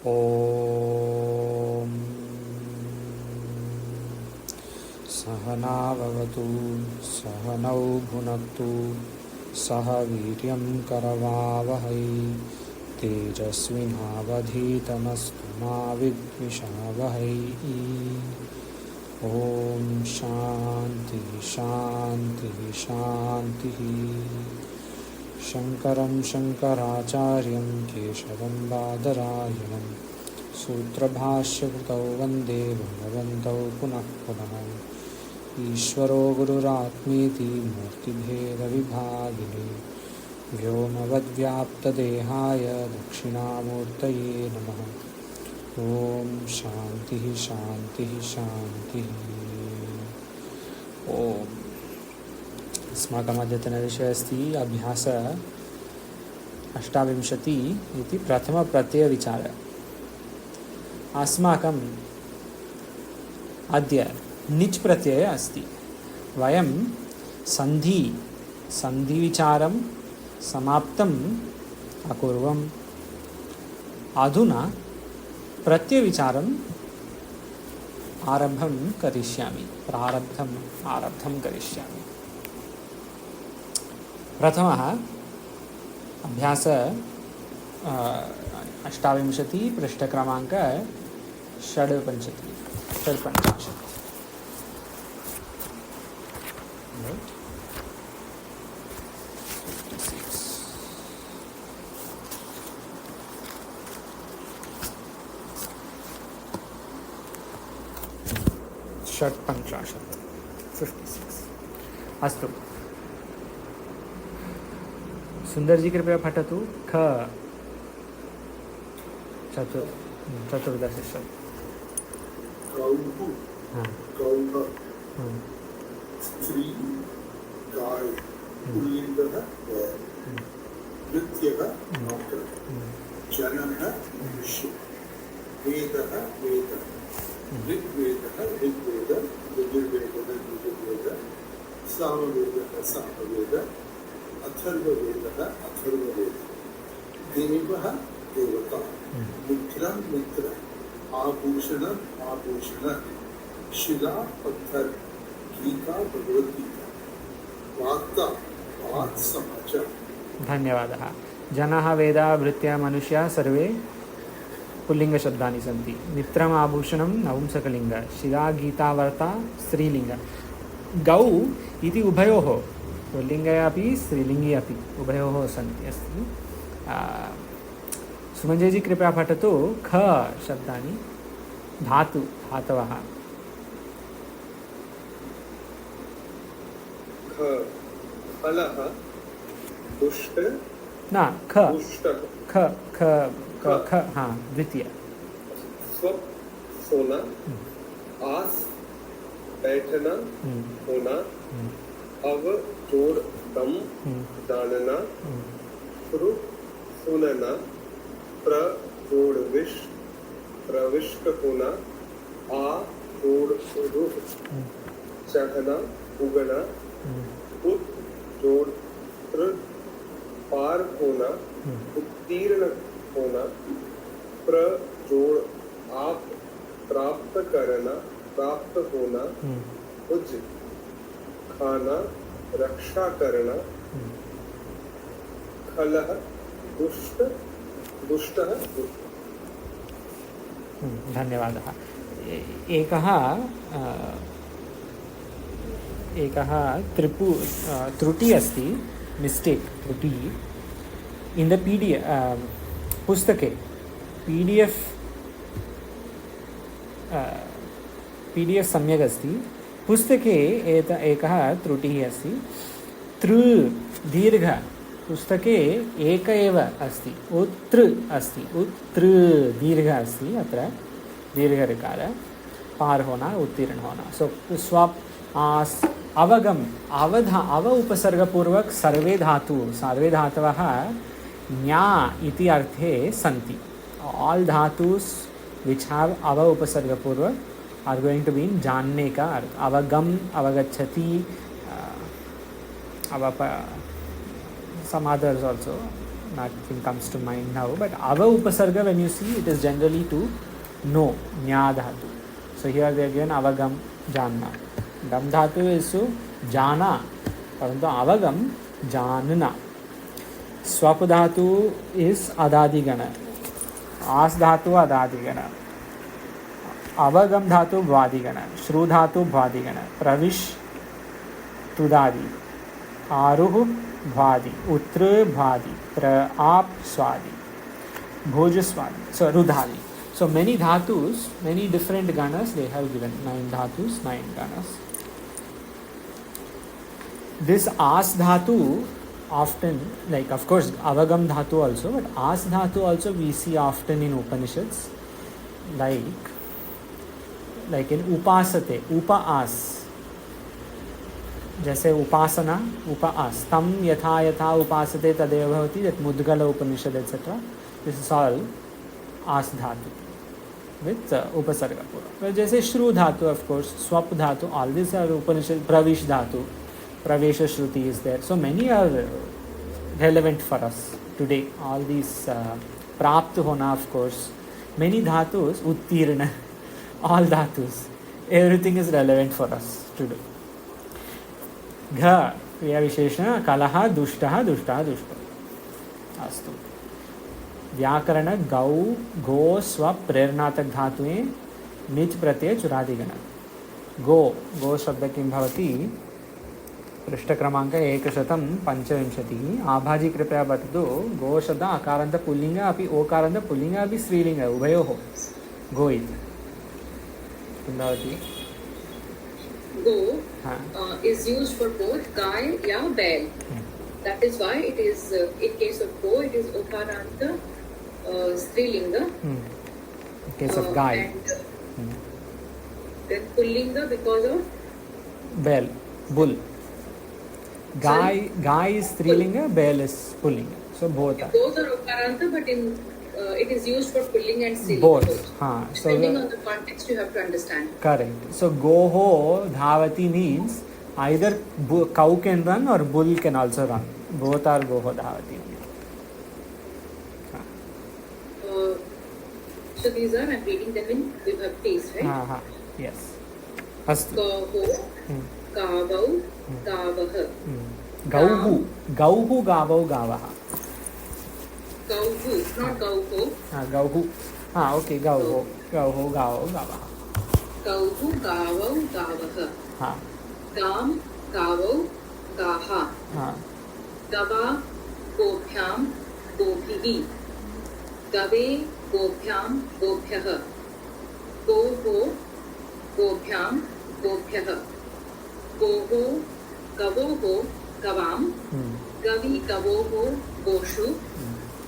ॐ सहनाववतु सहनौ भुनक्तु सह वीर्यं करवावहै तेजस्विनावधीतमस्तु मा विद्विषावहै। ॐ शान्ति शान्ति शान्तिः। शङ्करं शङ्कराचार्यं केशवं बादरायणं सूत्रभाष्यकृतौ वन्दे भगवन्तौ पुनः पुनः। ईश्वरो गुरुरात्मेति मूर्तिभेदविभागिने व्योमवद्व्याप्तदेहाय दक्षिणामूर्तये नमः। ॐ शान्तिः शान्तिः शान्तिः। ॐ अस्माकम् अद्यतनविषयः अस्ति अभ्यास 28 इति प्रथमप्रत्ययविचारः। अस्माकम् अद्य निच् प्रत्ययः अस्ति। वयं सन्धिविचारं समाप्तम् अकुर्वम्। अधुना प्रत्ययविचारम् आरब्धं करिष्यामि। आरब्धं करिष्यामि। प्रथमः अभ्यास 28 पृष्ठक्रमाङ्क 56। षट्पञ्चाशत् 56। अस्तु, सुंदर जी कृपया पठतु। ख चतुर्दश स्त्री गाय पुल्लिंगः नृत्यः मातृ जनः ऋषि वेदः वेद ऋग्वेदः ऋग्वेद यजुर्वेदः यजुर्वेद सामवेदः सामवेद अथर्ववेदः अथर्ववेद देवः देवता मित्रं मित्र आभूषण आभूषण शिला पत्थर गीता भगवद्गीता वार्ता वात् समाचार। धन्यवादः। जनाः वेदा भृत्या मनुष्याः सर्वे पुल्लिङ्गशब्दानि सन्ति। मित्रम् आभूषणं नपुंसकलिङ्ग, शिला गीता वार्ता स्त्रीलिङ्ग। गौ इति उभयोः, पुल्लिङ्गे अपि स्त्रीलिङ्गे अपि उभयोः सन्ति अस्ति। सुमञ्जय जी कृपया पठतु। ख शब्दानि धातवः। फलः दुष्ट न ख ख ख ख ख हाँ द्वितीय। स्व सोना आस बैठना होना अव जोड़ दम जानना श्रु सुनना प्र जोड़ विष प्रविष्ट होना आ जोड़ रुह चढ़ना उगना उत जोड़ त्र पार होना उत्तीर्ण होना प्र जोड़ आप प्राप्त करना प्राप्त होना उज खाना रक्षा करना खलः दुष्ट दुष्टः दुष्ट। धन्यवादः। एकः त्रुटि अस्ति, मिस्टेक् त्रुटि इन् द पुस्तके PDF सम्यक् अस्ति। पुस्तके एकः त्रुटिः अस्ति। तृ दीर्घ पुस्तके एक एव अस्ति, उत्तृ अस्ति, उत्तृ दीर्घ अस्ति। अत्र दीर्घऋकार पार होना उत्तीर्ण होना। सो स्वप् आस अवगम अव उपसर्गपूर्वक सर्वे धातवः न्या इति अर्थे सन्ति। ऑल धातुस which have अव उपसर्गपूर्वक are going to be in जानने का अर्थ। अवगम अवगच्छति some others also nothing comes to mind now. But ava upasarga, when you see, it is generally to know, nya dhatu. So here they are given avagam, janna. Gam dhatu is to jana, parantu avagam, janna. Swap dhatu is adadi gana. As dhatu adadi gana. Avagam dhatu bhwadi gana. Shru dhatu bhwadi gana. Pravish tudadi. Aruh bhwadi. Utra bhwadi. Praap swadi. Bhoj swadi. So rudhali. So many dhatus, many different ganas they have given. 9 dhatus, 9 ganas. This as dhatu often, like of course avagam dhatu also, but as dhatu also we see often in Upanishads, like in upasate, upa-as. जैसे उपासना, उपास, तम यथा यथा उपासते तदेव भवति, that Mudgala Upanishad etc. This is all as dhatu with upasarga pura. Well, जैसे shru dhatu, of course, swap dhatu, all these are Upanishad. Pravish dhatu, pravesha shruti is there. So many are relevant for us today. All these prapt hona, of course. Many dhatus, uttirna, all dhatus. Everything is relevant for us today. Gha, kriya visheshana, kalaha, dushtaha, dushtaha, dushtaha. Astu. व्याकरण गौ गो स्व प्रेरणातक धातुएं निच प्रत्यय चुरादिगण. गो गो शब्द किं भवति? पृष्ठ क्रमांक 155. आभाजी कृपया वदतु. गो शब्द अकारान्त पुल्लिंग अपि ओकारान्त पुल्लिंग अपि स्त्रीलिंग उभयोः गो इति किं भवति? Go is used for both guy या बैल. That is why it is in case of go it is okaranta strilinga. In case of guy. And then pullinga because of बैल, bull. Guy is strilinga, बैल is pullinga. So both are. Both are okaranta, but in it is used for pulling and strilinga. Both. So depending on the context, you have to understand. Correct. So goho dhavati means either cow can run or bull can also run. Both are goho dhavati. So these are, I'm reading them in vibhaktis, right? Yes. Astu. Gaho, gavau, gavah. Gauhu, gavau, gavaha. Gauhu, not gauho. Gauhu. Okay, gauhu, gavau, gavaha. Gauhu, gavau, gavah. हाँ. Gam, gavau, gaha. हाँ. Gava, gobhyam, gobhihi. Gave, gobhyam, gobhyah. Goho, gobhyam, gobhyah. Goho, gavoho, gavam. Gavi, gavoho, goshu.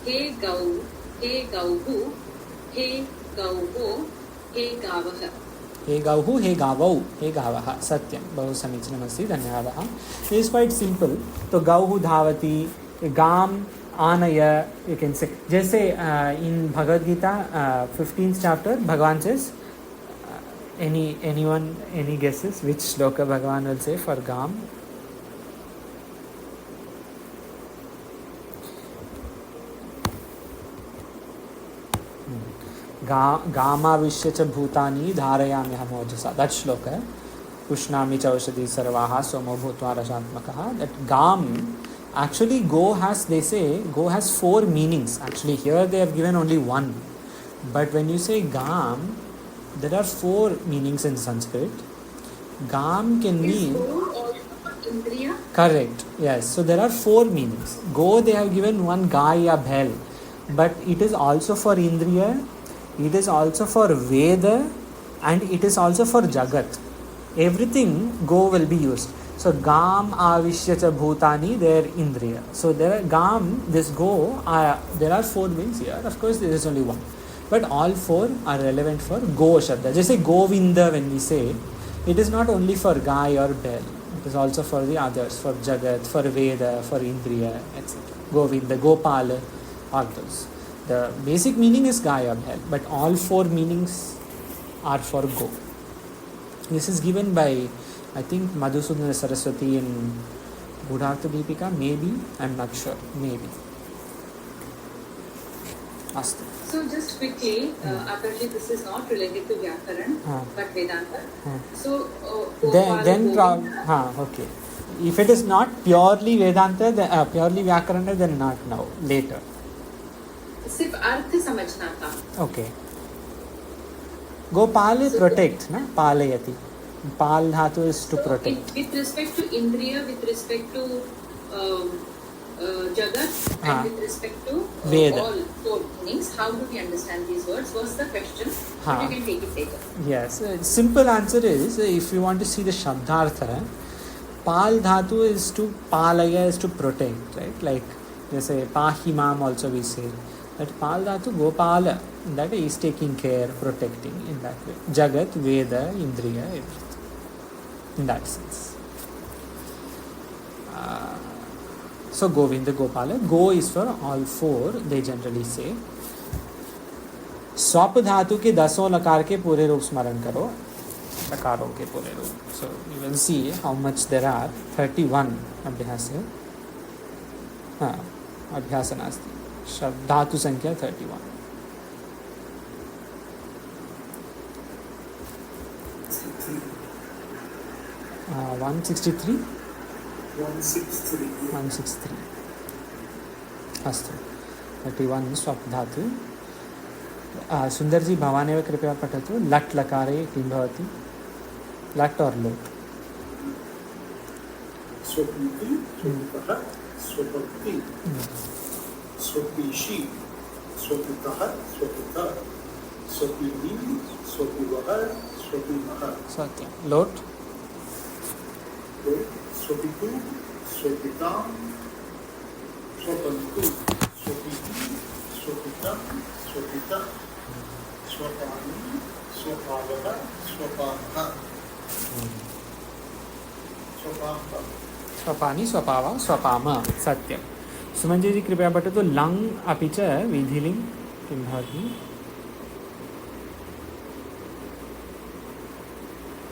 He gau, he gauhu, he gauho, he gavah. हे गौहु हे गावौ हे गावः. सत्यं, बहु समीचीनमस्ति, धन्यवादः. It is quite simple. तो गौहु धावति, गाम आनय, यू कैन से. जैसे इन भगवद गीता 15th chapter भगवान says, anyone, any guesses which shloka Bhagavan will say for Gam? गामाविश्य च भूतानि धारयाम्यहम् ओजसा. That shloka. Pushnami च औषधि सर्वाः सोमो भूत्वा रसात्मकः. That Gam, actually go has, they say, go has 4 meanings. Actually here they have given only one. But when you say Gam, there are 4 meanings in Sanskrit. Gam can mean... Is go also for Indriya? Correct, yes. So there are 4 meanings. Go, they have given one Gaya Bhel. But it is also for Indriya, it is also for Veda, and it is also for Jagat. Everything go will be used. So Gam Avishya cha Bhutani, they are Indriya. So there are Gam, this go, there are 4 meanings here. Of course there is only one. But all 4 are relevant for Go Shabda. Just say Govinda when we say, it is not only for Guy or Bell. It is also for the others, for Jagat, for Veda, for Indriya, etc. Govinda, Gopala, all those. The basic meaning is Gaya Bhel, but all 4 meanings are for Go. This is given by, I think, Madhusudana Saraswati in Buddhartha Deepika, maybe, I'm not sure, maybe. अस्तु. So just quickly, Akarji, this is not related to Vyakaran, but Vedanta. So Okay. If it is not purely Vedanta, then, purely Vyakarana, then not now, later. सिर्फ अर्थ समझना था. Okay. Gopal protect, na? Palayati. Pal dhatu is to protect. With respect to Indriya, with respect to Jagat, and with respect to all four meanings, how do we understand these words? What's the question? You can take it later. Yes. Simple answer is, if you want to see the Shabdartha, Pal dhatu is to, Palaya is to protect, right? Like, they say, Pahimam also we say. That Pal dhatu, Gopala, that is taking care, protecting in that way. Jagat, Veda, Indriya, everything. In that sense. So Govinda, Gopala. Go is for all four, they generally say. Swap धातु के 10 लकार के पूरे रूप स्मरण करो, लकारों के पूरे रूप. So you will see how much there are. 31 अभ्यास है. अभ्यास नास्ति. शब्द धातु संख्या 31. 163. 163. अस्तु. 31 स्वप धातु. सुंदर जी भवानेव कृपया पठतु. लट् लकारे किं भवति? लट् और लोट्. स्वपिति, स्वपितः, स्वपति, स्वपिषि, स्वपितः, स्वपिता, स्वपिनी, स्वपिवः, स्वपिमः. सत्यं. लोट्. स्वपितु, स्वपिता, स्वपन्तु, स्वपिति, स्वपिता, स्वपिता, स्वपानि, स्वपावः, स्वपामः. स्वपानि, स्वपावा, स्वपाम. सत्यं. सुमंजय जी कृपया पठतु. लङ् अपि च विधिलिङ् किं भवति?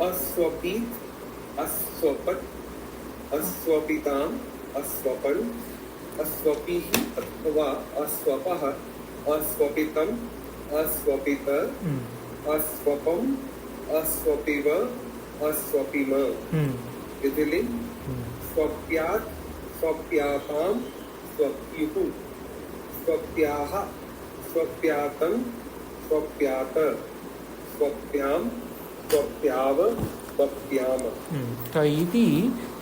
अस्वपित्, अस्वपत्, अस्वपिताम्, अस्वपन्, अस्वपिः अथवा अस्वपः, अस्वपितम्, अस्वपित, अस्वपम्, अस्वपिव, अस्वपिम. विधिलिङ् स्वप्यात्, स्वप्याताम्, स्वप्युः, स्वप्याः, स्वप्यातम्, स्वप्यात, स्वप्यां, स्वप्याव, स्वप्याम. तो इति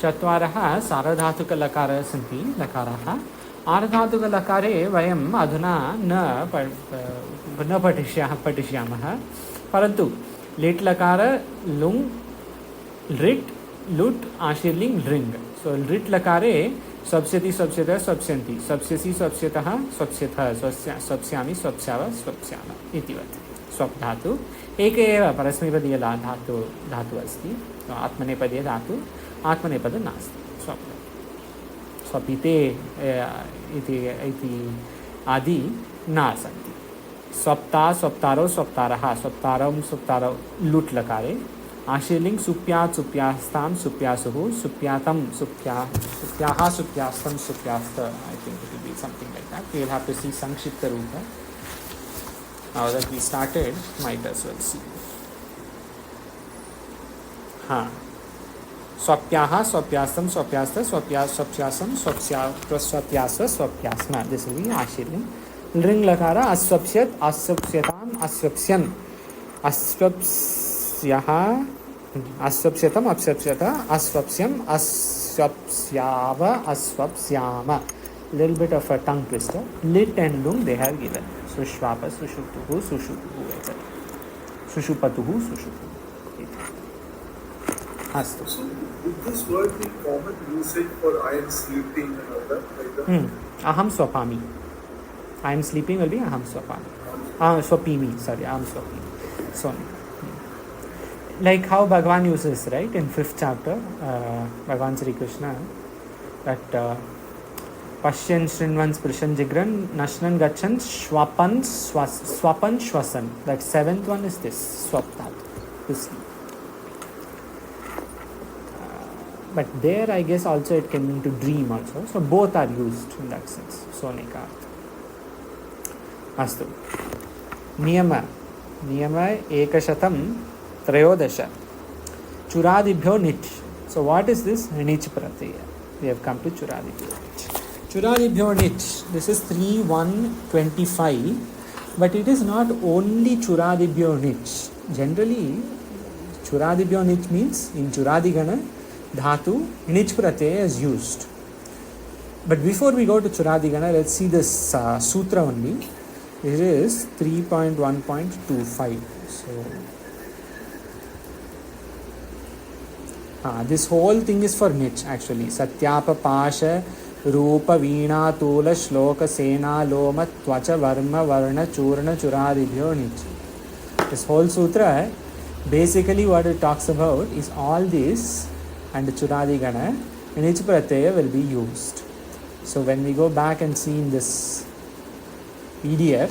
चत्वारः सार्वधातुकलकाराः सन्ति. लकाराः. आर्धातुकलकारे वयम् अधुना न पठिष्यामः. परन्तु लिट् लकार, लुङ्, लिट्, लुट्, आशीर्लिङ्, लृङ्. सो लिट् लकारे स्वप्स्यति, स्वप्स्यतः, स्वप्स्यन्ति, स्वप्स्यसि, स्वप्स्यतः, स्वप्स्यथः, स्वप्स्यामि, स्वप्स्याव, स्वप्स्याम इतिवत्. स्वप् धातु एक एव परस्मैपदीय धातु अस्ति. आत्मनेपदीय धातु, आत्मनेपदं नास्ति. स्वप्. स्वपिते इति आदि न सन्ति. स्वप्ता, स्वप्तारो, स्वप्तारः, स्वप्तारं, स्वप्तारौ लुट् लकारे. आशीर्लिङ् सुप्यात्, सुप्यास्तां, सुप्यासुः, सुप्यातं, सुप्याः, सुप्यास्तं, सुप्यास्त. I think it will be something like that. We will have to see Sankshipta Rupa. Now that we started, might as well see. Swapyaha, swapyastam, swapyasta, swapyasam, swapyasa, swapyasma. This will be Ashirling. Lring lakara, aswapsyat, aswapsyatam, aswapsyan. Aswapsyaha, aswapsyatam, aswapsyata, aswapsyam, aswapsyava, aswapsyama. Little bit of a tongue twister. Lit and lung they have given. Sushvapa, sushupuhu, sushupuhu, etc. Sushupatuhu, sushupuhu. Astu. So, would this word be common usage for I am sleeping and all that? Like that? Aham swapami. I am sleeping will be aham swapami. Swapimi, sorry, aham swapimi. So, like how Bhagavan uses, right, in 5th chapter, Bhagavan Sri Krishna, that Pashyan, Shrinvan, Sprishan, Jigran, Nashnan, Gachan, Swapan, Shwasan. That 7th one is this, Swaptat, to sleep. But there, I guess, also it can mean to dream also. So, both are used in that sense. Soneka. अस्तु नियम 113 चुरादिभ्यो निच्. So what is this niche pratyaya? We have come to Churadibhyo Nich. Churadibhyo Nich, this is 3.1.25, but it is not only Churadibhyo Nich. Generally, Churadibhyo Nich means in Churadigana, Dhatu, Nich pratyaya is used. But before we go to Churadigana, let's see this sutra only. It is 3.1.25. So, this whole thing is for niche actually. Satyapa Pasha Rupa Veena Tula Shloka Sena Loma Tvacha Varma Varna Churna Churadibhyo Niche. This whole sutra, basically what it talks about is all this and the Churadigana, Niche pratyaya will be used. So when we go back and see in this PDF,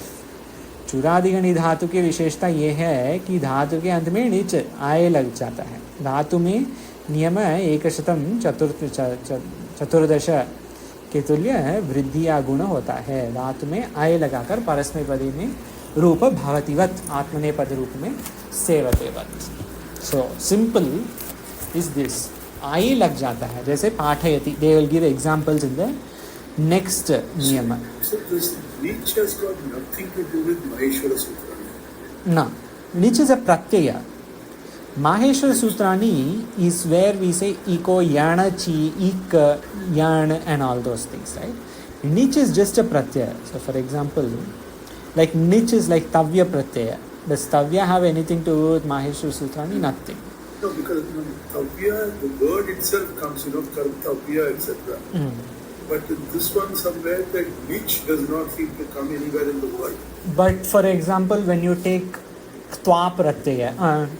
चुरादिगणी धातु की विशेषता ये है कि धातु के अंत में निच आय लग जाता है. धातु में नियम 114 के तुल्य वृद्धि या गुण होता है. धातु में आय लगाकर परस्मैपदी में रूप भवतिवत आत्मनेपद रूप में सेवतेवत. So simple is this. आय लग जाता है जैसे पाठयति. They will give examples in the next niyama. So this niche has got nothing to do with Maheshwara Sutrani. No, niche is a pratyaya. Maheshwara Sutrani is where we say iko, yana, chi, ik, yan and all those things, right? Niche is just a pratyaya. So for example, like niche is like tavya pratyaya. Does tavya have anything to do with Maheshwara Sutrani? Nothing. No, because tavya, the word itself comes, kartavya, etc. But this one somewhere, that niche does not seem to come anywhere in the world. But for example, when you take twa pratyaya,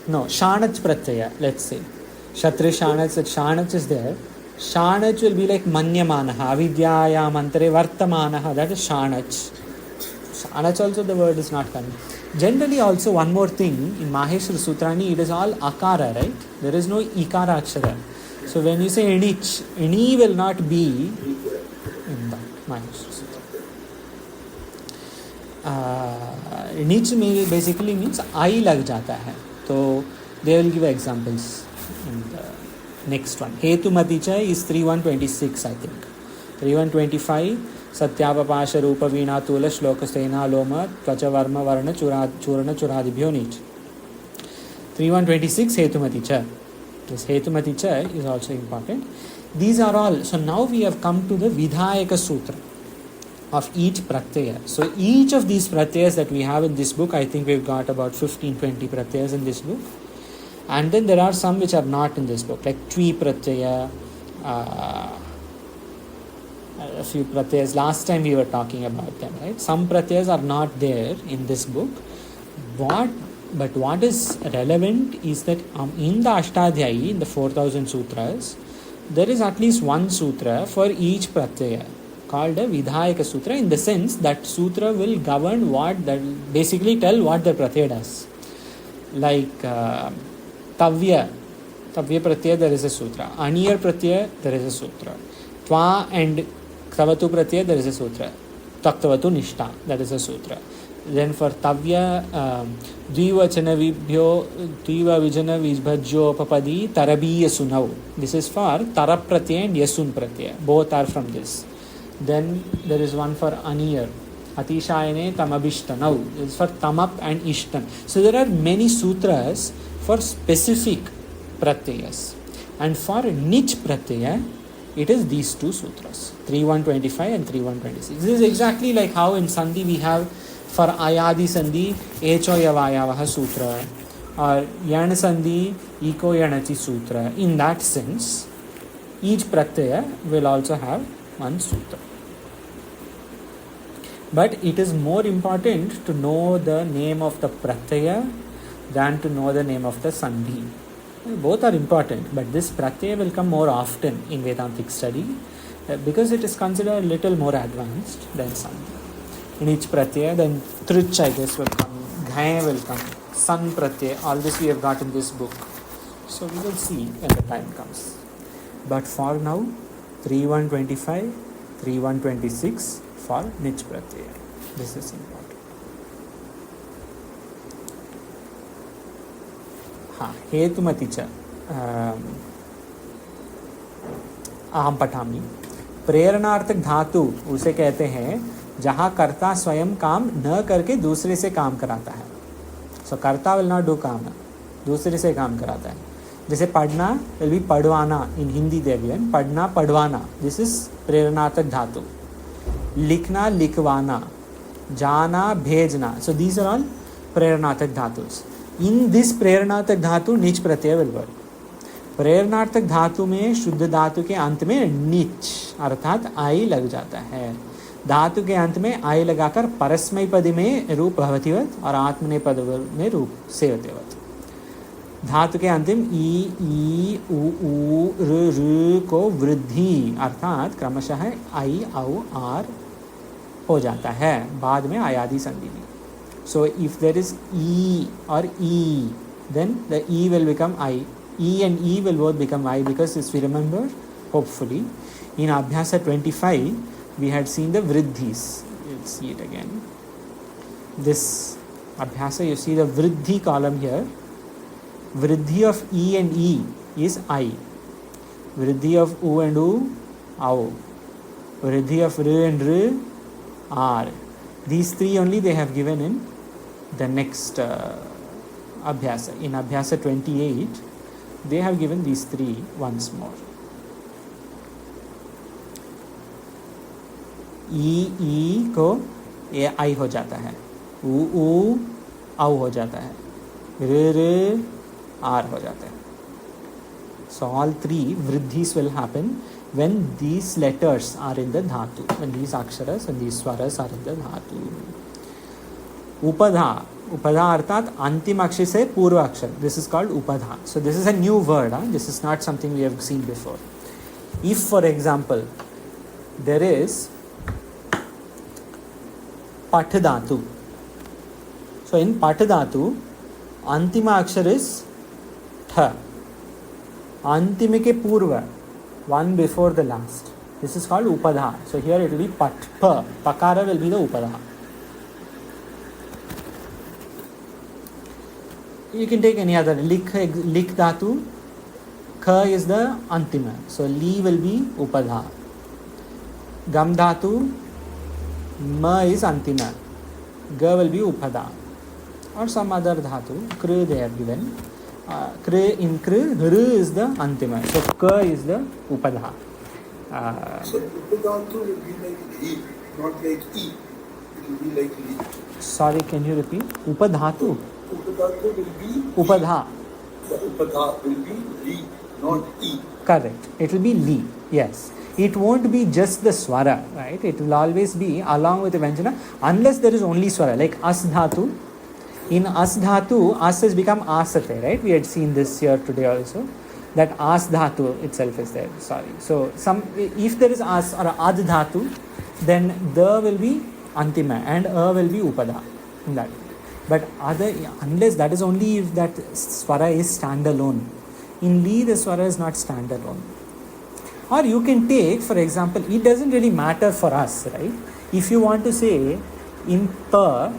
shanach pratyaya, let's say, Shatri shanach, shanach is there. Shanach will be like manyamanaha, avidyaya mantare vartamanaha, that is shanach. Shanach also the word is not coming. Generally also one more thing, in Maheshwara Sutrani, it is all akara, right? There is no ikara akshara. So when you say enich, eni will not be in the Maheshwara Sutra. Enich basically means I lag jata hai. So they will give examples in the next one. Hetumaticha is 3.126 I think. 3.125 Satyapapasha Rupa Veena Tula Shloka Sena Loma Tvacha Varma Varna Churana Churadibhyo Nich. 3.126 Hetumaticha. This Hetumaticha is also important. These are all. So now we have come to the Vidhayaka Sutra of each pratyaya. So each of these pratyayas that we have in this book, I think we've got about 15-20 pratyayas in this book. And then there are some which are not in this book, like Twi pratyaya, a few pratyayas. Last time we were talking about them, right? Some pratyayas are not there in this book. But what is relevant is that in the Ashtadhyayi, in the 4000 sutras, there is at least one sutra for each pratyaya called a Vidhayaka Sutra, in the sense that sutra will govern basically tell what the pratyaya does. Like Tavya pratyaya, there is a sutra. Aniyar pratyaya, there is a sutra. Tva and Tavatu pratyaya, there is a sutra. Taktavatu Nishta, that is a sutra. Then for Tavya, Dvivachana Vijana Vibhajyo Papadi Tarabiya Sunav. This is for Tarap Pratyaya and Yasun Pratyaya. Both are from this. Then there is one for Aniyar. Atishayane Tamabishtanav. This is for Tamap and Ishtan. So there are many sutras for specific pratyayas. And for niche pratyaya, it is these two sutras, 3.125 and 3.126. This is exactly like how in Sandhi we have for Ayadi Sandhi, Echo Yavayavaha Sutra, or Yan Sandhi, Eko Yanachi Sutra. In that sense, each pratyaya will also have one sutra. But it is more important to know the name of the pratyaya than to know the name of the Sandhi. Both are important, but this pratyaya will come more often in Vedantic study because it is considered a little more advanced than Sandhi. In each pratyaya, then Trich, I guess, will come, Ghai will come, San pratyaya, all this we have got in this book. So we will see when the time comes. But for now, 3.125, 3.126 for niche pratyaya. This is important. हाँ, हेतुमति च अहम पठामि। प्रेरणार्थक धातु उसे कहते हैं जहाँ कर्ता स्वयं काम न करके दूसरे से काम कराता है। सो कर्ता विल नॉट डू काम, दूसरे से काम कराता है। जैसे पढ़ना विल बी पढ़वाना, इन हिंदी देवियन पढ़ना पढ़वाना, दिस इज प्रेरणार्थक धातु। लिखना लिखवाना, जाना भेजना, सो दीज आर ऑल प्रेरणार्थक धातुस। इन दिस प्रेरणार्थक धातु निच प्रत्यय विल वर्क। प्रेरणार्थक धातु में शुद्ध धातु के अंत में निच अर्थात आई लग जाता है। धातु के अंत में आई लगाकर परस्मैपदी में रूप भवतिवत और आत्मनेपद में रूप सेवतिवत। धातु के अंतिम ई उ ऋ को वृद्धि अर्थात क्रमशः आई औ आर हो जाता है बाद में आयादी संधि में। सो इफ देयर इज ई और ई, देन द ई विल बिकम आई। E and E will both become I because, as we remember, hopefully, in Abhyasa 25, we had seen the Vriddhis. You'll see it again. This Abhyasa, you see the Vriddhi column here. Vriddhi of E and E is I. Vriddhi of U and U, Au. Vriddhi of R and R, R. These three only they have given in the next Abhyasa. In Abhyasa 28, they have given these three once more. ई को ए आई हो जाता है, ऊ औ हो जाता है, रे आर हो जाता है. So all three vriddhis will happen when these letters are in the dhatu, when these aksharas and these swaras are in the dhatu. Upadha, upadha अर्थात अंतिम अक्षर से पूर्व अक्षर, this is called upadha. So this is a new word, this is not something we have seen before. If for example there is pat dhatu, so in pat dhatu antima अक्षर is th, अंतिम के पूर्व, one before the last, this is called upadha. So here it will be pat, pa, pakara will be the upadha. You can take any other, lik dhatu, kha is the antima, so li will be upadha. Gam dhatu, ma is antima, ga will be upadha. Or some other dhatu, kru they have given. In kru, ru is the antima, so ka is the upadha. So upadhatu will be like li, not like e. It will be like li. Sorry, can you repeat? Upadhatu. Upadhatu will be Upadha. The upadha will be li, not e. Correct. It will be li. Yes. It won't be just the swara, right? It will always be along with the vyanjana, unless there is only swara, like as dhatu. In as dhatu, as has become asate, right? We had seen this here today also, that as dhatu itself is there. Sorry. So if there is as or ad dhatu, then the will be antima and a will be upada in that. But unless that is only if that swara is standalone. In li, the swara is not standalone. Or you can take, for example, it doesn't really matter for us, right? If you want to say in pa,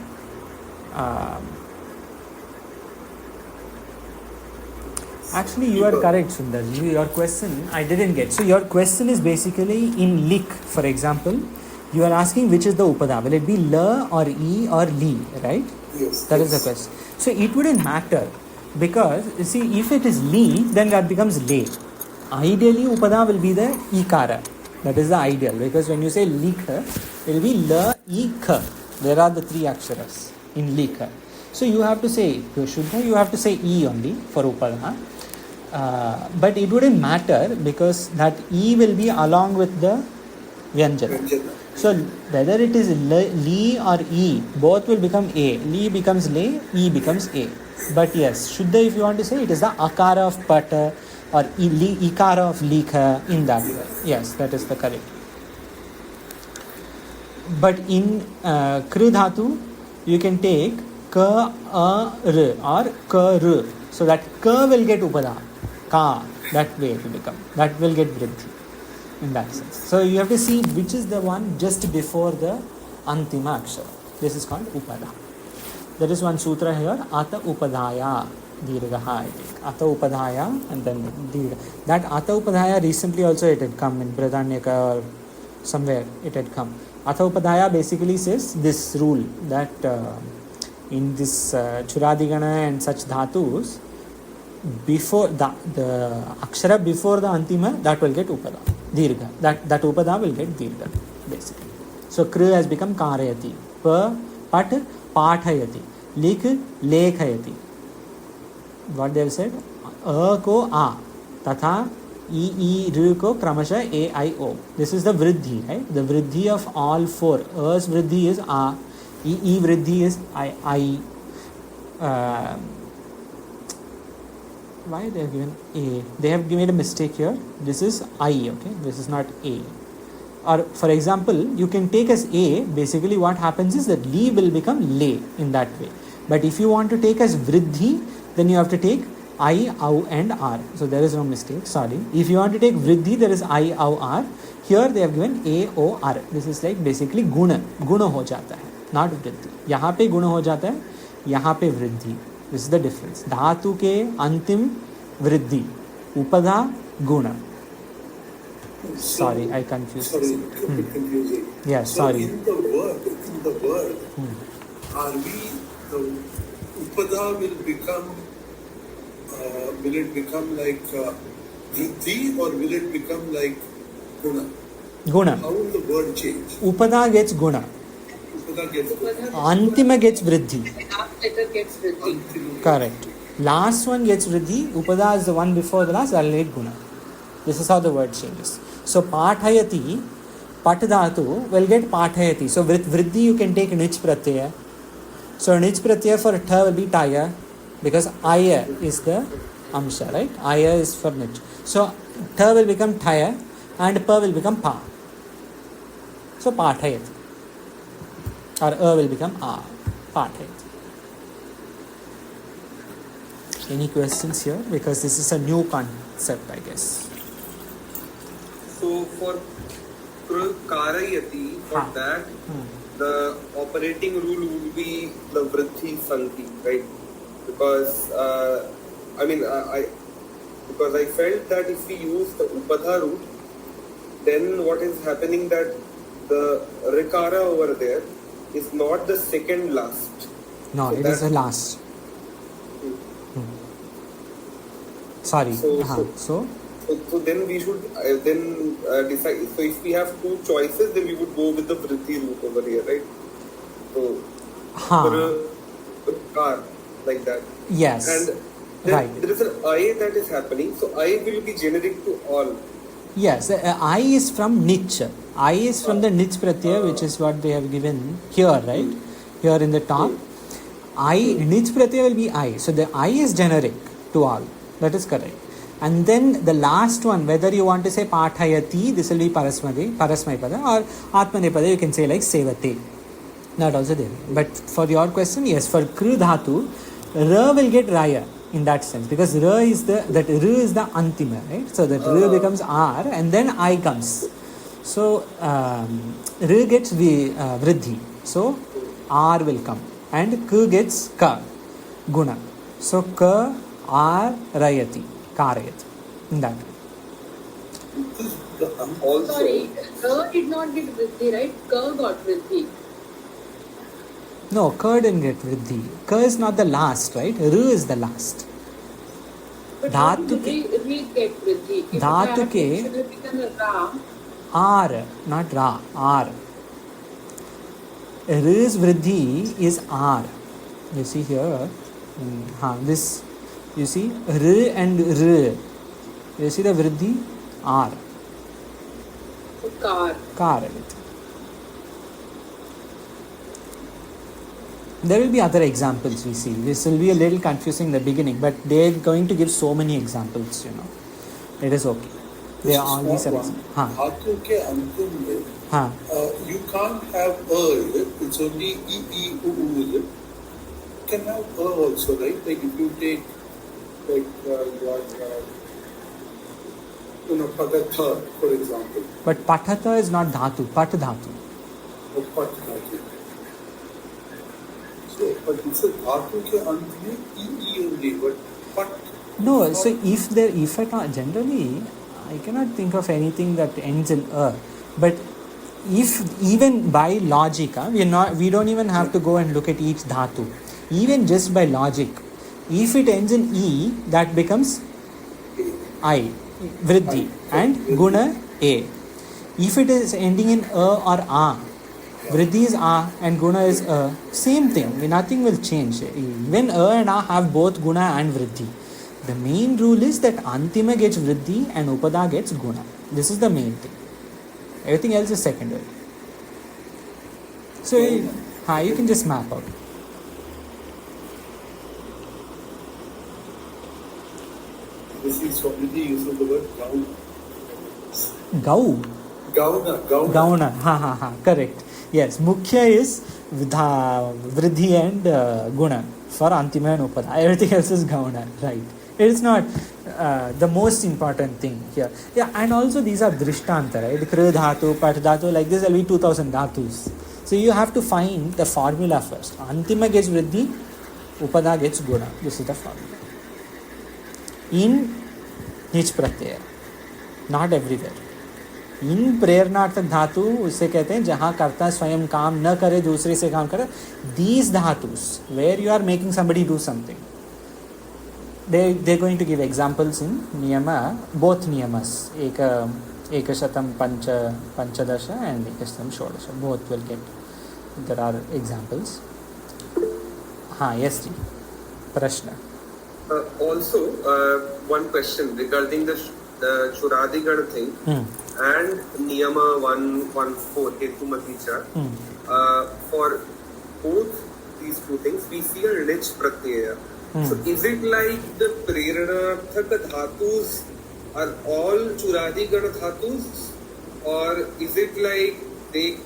actually you are correct, Sundar. Your question I didn't get. So your question is basically in lik, for example, you are asking which is the upada. Will it be la or e or li, right? Yes. That is the question. So it wouldn't matter, because you see, if it is li, then that becomes le. Ideally, upada will be the ikara. That is the ideal, because when you say likha, it will be la, ikha. There are the three aksharas in likha. So you have to say shuddha, you have to say e only for upada. But it wouldn't matter, because that e will be along with the vyanjana. So whether it is li or e, both will become a. Li becomes le, e becomes a. But yes, shuddha, if you want to say, it is the akara of pata or ikara of likha, in that way. Yes, that is the correct. But in kru dhatu, you can take ka, a, r or ka, r. So that ka will get upada. Ka, that way it will become. That will get vriddhi in that sense. So you have to see which is the one just before the antima akshara. This is called upada. There is one sutra here, ata upadaya. dirgha. Ata upadhaya and then dirgha. That ata upadhaya recently also it had come in Bradanyaka or somewhere it had come. Ata upadhaya basically says this rule that in this Churadigana and such dhatus, before the akshara before the antima, that will get upada, dirgha. That upada will get dirgha basically. So kru has become karayati, pat pathayati, lik lekhayati. What they have said? A ko a, tatha e ru ko kramasha a I o. This is the vriddhi, right? The vriddhi of all four. A's vriddhi is a, e vriddhi is I. Why they have given a? They have made a mistake here. This is I, okay? This is not a. Or for example, you can take as a, basically what happens is that li will become le in that way. But if you want to take as vriddhi, then you have to take I, au and r. So there is no mistake, sorry. If you want to take vriddhi, there is I, au, r. Here they have given a, o, r. This is like basically guna. Guna ho jata hai, not vriddhi. Yahan pe guna ho jata hai, yahan pe vriddhi. This is the difference. Dhatu ke antim vriddhi, upadha guna. Sorry, I confused. Sorry, a bit confusing. Yes, So sorry. in the word, are we, the upada will it become like vriddhi or will it become like guna? Guna. How will the word change? Upada gets guna. Upada gets Antima gets vriddhi. Last letter gets vriddhi. Antima. Correct. Last one gets vriddhi. Upada is the one before the last. That will get guna. This is how the word changes. So pathayati, pat dhatu will get pathayati. So with vriddhi you can take nich pratyaya. So nich pratyaya for tha will be taya, because aya is the amsha, right? Aya is for nich. So tha will become thaya and pa will become pa. So pathayati. Or a will become a. Pathayati. Any questions here? Because this is a new concept, I guess. So for karayati, for that, the operating rule would be the vriddhi santi, right? Because because I felt that if we use the upadha root, then what is happening that the rikara over there is not the second last. No, So it is the last. Sorry. So So then we should decide. So if we have two choices, then we would go with the vriddhi root over here, right? So for a car like that. yes. And then Right. there is an I that is happening. So I will be generic to all. Yes, I is from nich. I is from the nich pratyaya, which is what they have given here, right? Here in the top. Nich pratyaya will be I. So the I is generic to all. That is correct. And then the last one, whether you want to say pathayati, this will be parasmai pada, or atmanepada, you can say like sevate. That also there. But for your question, yes, for kru dhatu, ra will get raya in that sense, because ra is the antima, right? So that ra becomes r and then I comes. So ra gets vriddhi. So r will come and k gets ka, guna. So ka, r, rayati. Karayat. In that way. Also, Sorry, Ka did not get vriddhi, right? Ka got vriddhi. No, Ka didn't get vriddhi. Ka is not the last, right? Ru is the last. But Dhatu we get vriddhi. If Dhatu it ke- should have become a Ra. R, not Ra. R. Ru's vriddhi is R. You see here. This. You see, R and R. You see the vriddhi? R. So car. Car. There will be other examples we see. This will be a little confusing in the beginning, but they are going to give so many examples, you know. It is okay. They are all these examples. Dhatu ke antim mein, you can't have it's only e, u, u. You can have also, right? Like if you take padatha, for example. But pathatha is not dhatu, pat dhatu. Or pat dhatu. So but it's a dhatu ke ant mein e only, but pat. No, so if at all, generally, I cannot think of anything that ends in a. But if even by logic, we don't even have to go and look at each dhatu. Even just by logic, if it ends in e, that becomes I, vriddhi, and guna a. If it is ending in a or a, vriddhi is a and guna is a, same thing. Nothing will change. When a and a have both guna and vriddhi, the main rule is that antima gets vriddhi and upada gets guna. This is the main thing. Everything else is secondary. So you can just map out. This is Swamiji using the word Gau. Gauna. Correct. Yes, mukhya is vriddhi and guna for antima and upada. Everything else is gauna, right? It is not the most important thing here. Yeah, and also these are drishtanta, right? Kru dhatu, pat dhatu, like this will be 2000 dhatus. So you have to find the formula first. Antima gets vriddhi, upada gets guna. This is the formula. In nich pratyaya, not everywhere. इन प्रेरणार्थक धातु उससे कहते हैं जहां कर्ता स्वयं काम न करे दूसरे से काम करे. These dhatus where you are making somebody do something, they're going to give examples in niyama, both niyamas, ekashatam panchadasha and ekashatam shodasha, both will get, there are examples. Yes ji, prashna. Also, one question regarding the Churadigana thing and Niyama 114 Hetumati cha. For both these two things, we see a nich pratyaya. So is it like the Preranaarthaka dhatus are all Churadigana dhatus, or is it like they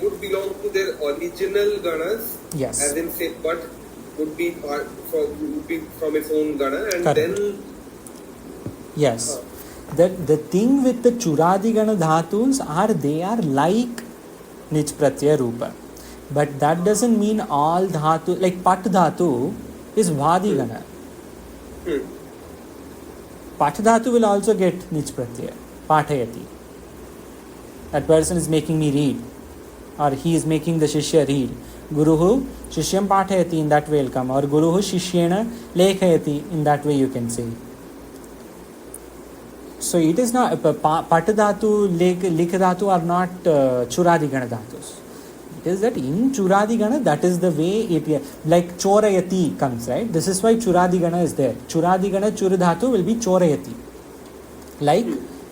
would belong to their original ganas? Yes. As in say but would be from its own gana and correct. Then yes. The thing with the Churadigana dhatus they are like nich pratyaya rupa, but that doesn't mean all dhatu, like pat dhatu is Vadigana. Pat dhatu will also get nich pratyaya, pathayati. That person is making me read, or he is making the shishya read. Guruhu shishyam pathayati, in that way will come, or Guruhu shishyena lekhayati, in that way you can say. So it is not pat dhatu, likh dhatu are not Churadigana dhatus. It is that in Churadigana, that is the way it, like chorayati comes, right? This is why Churadigana is there. Churadigana Churadhatu will be chorayati, like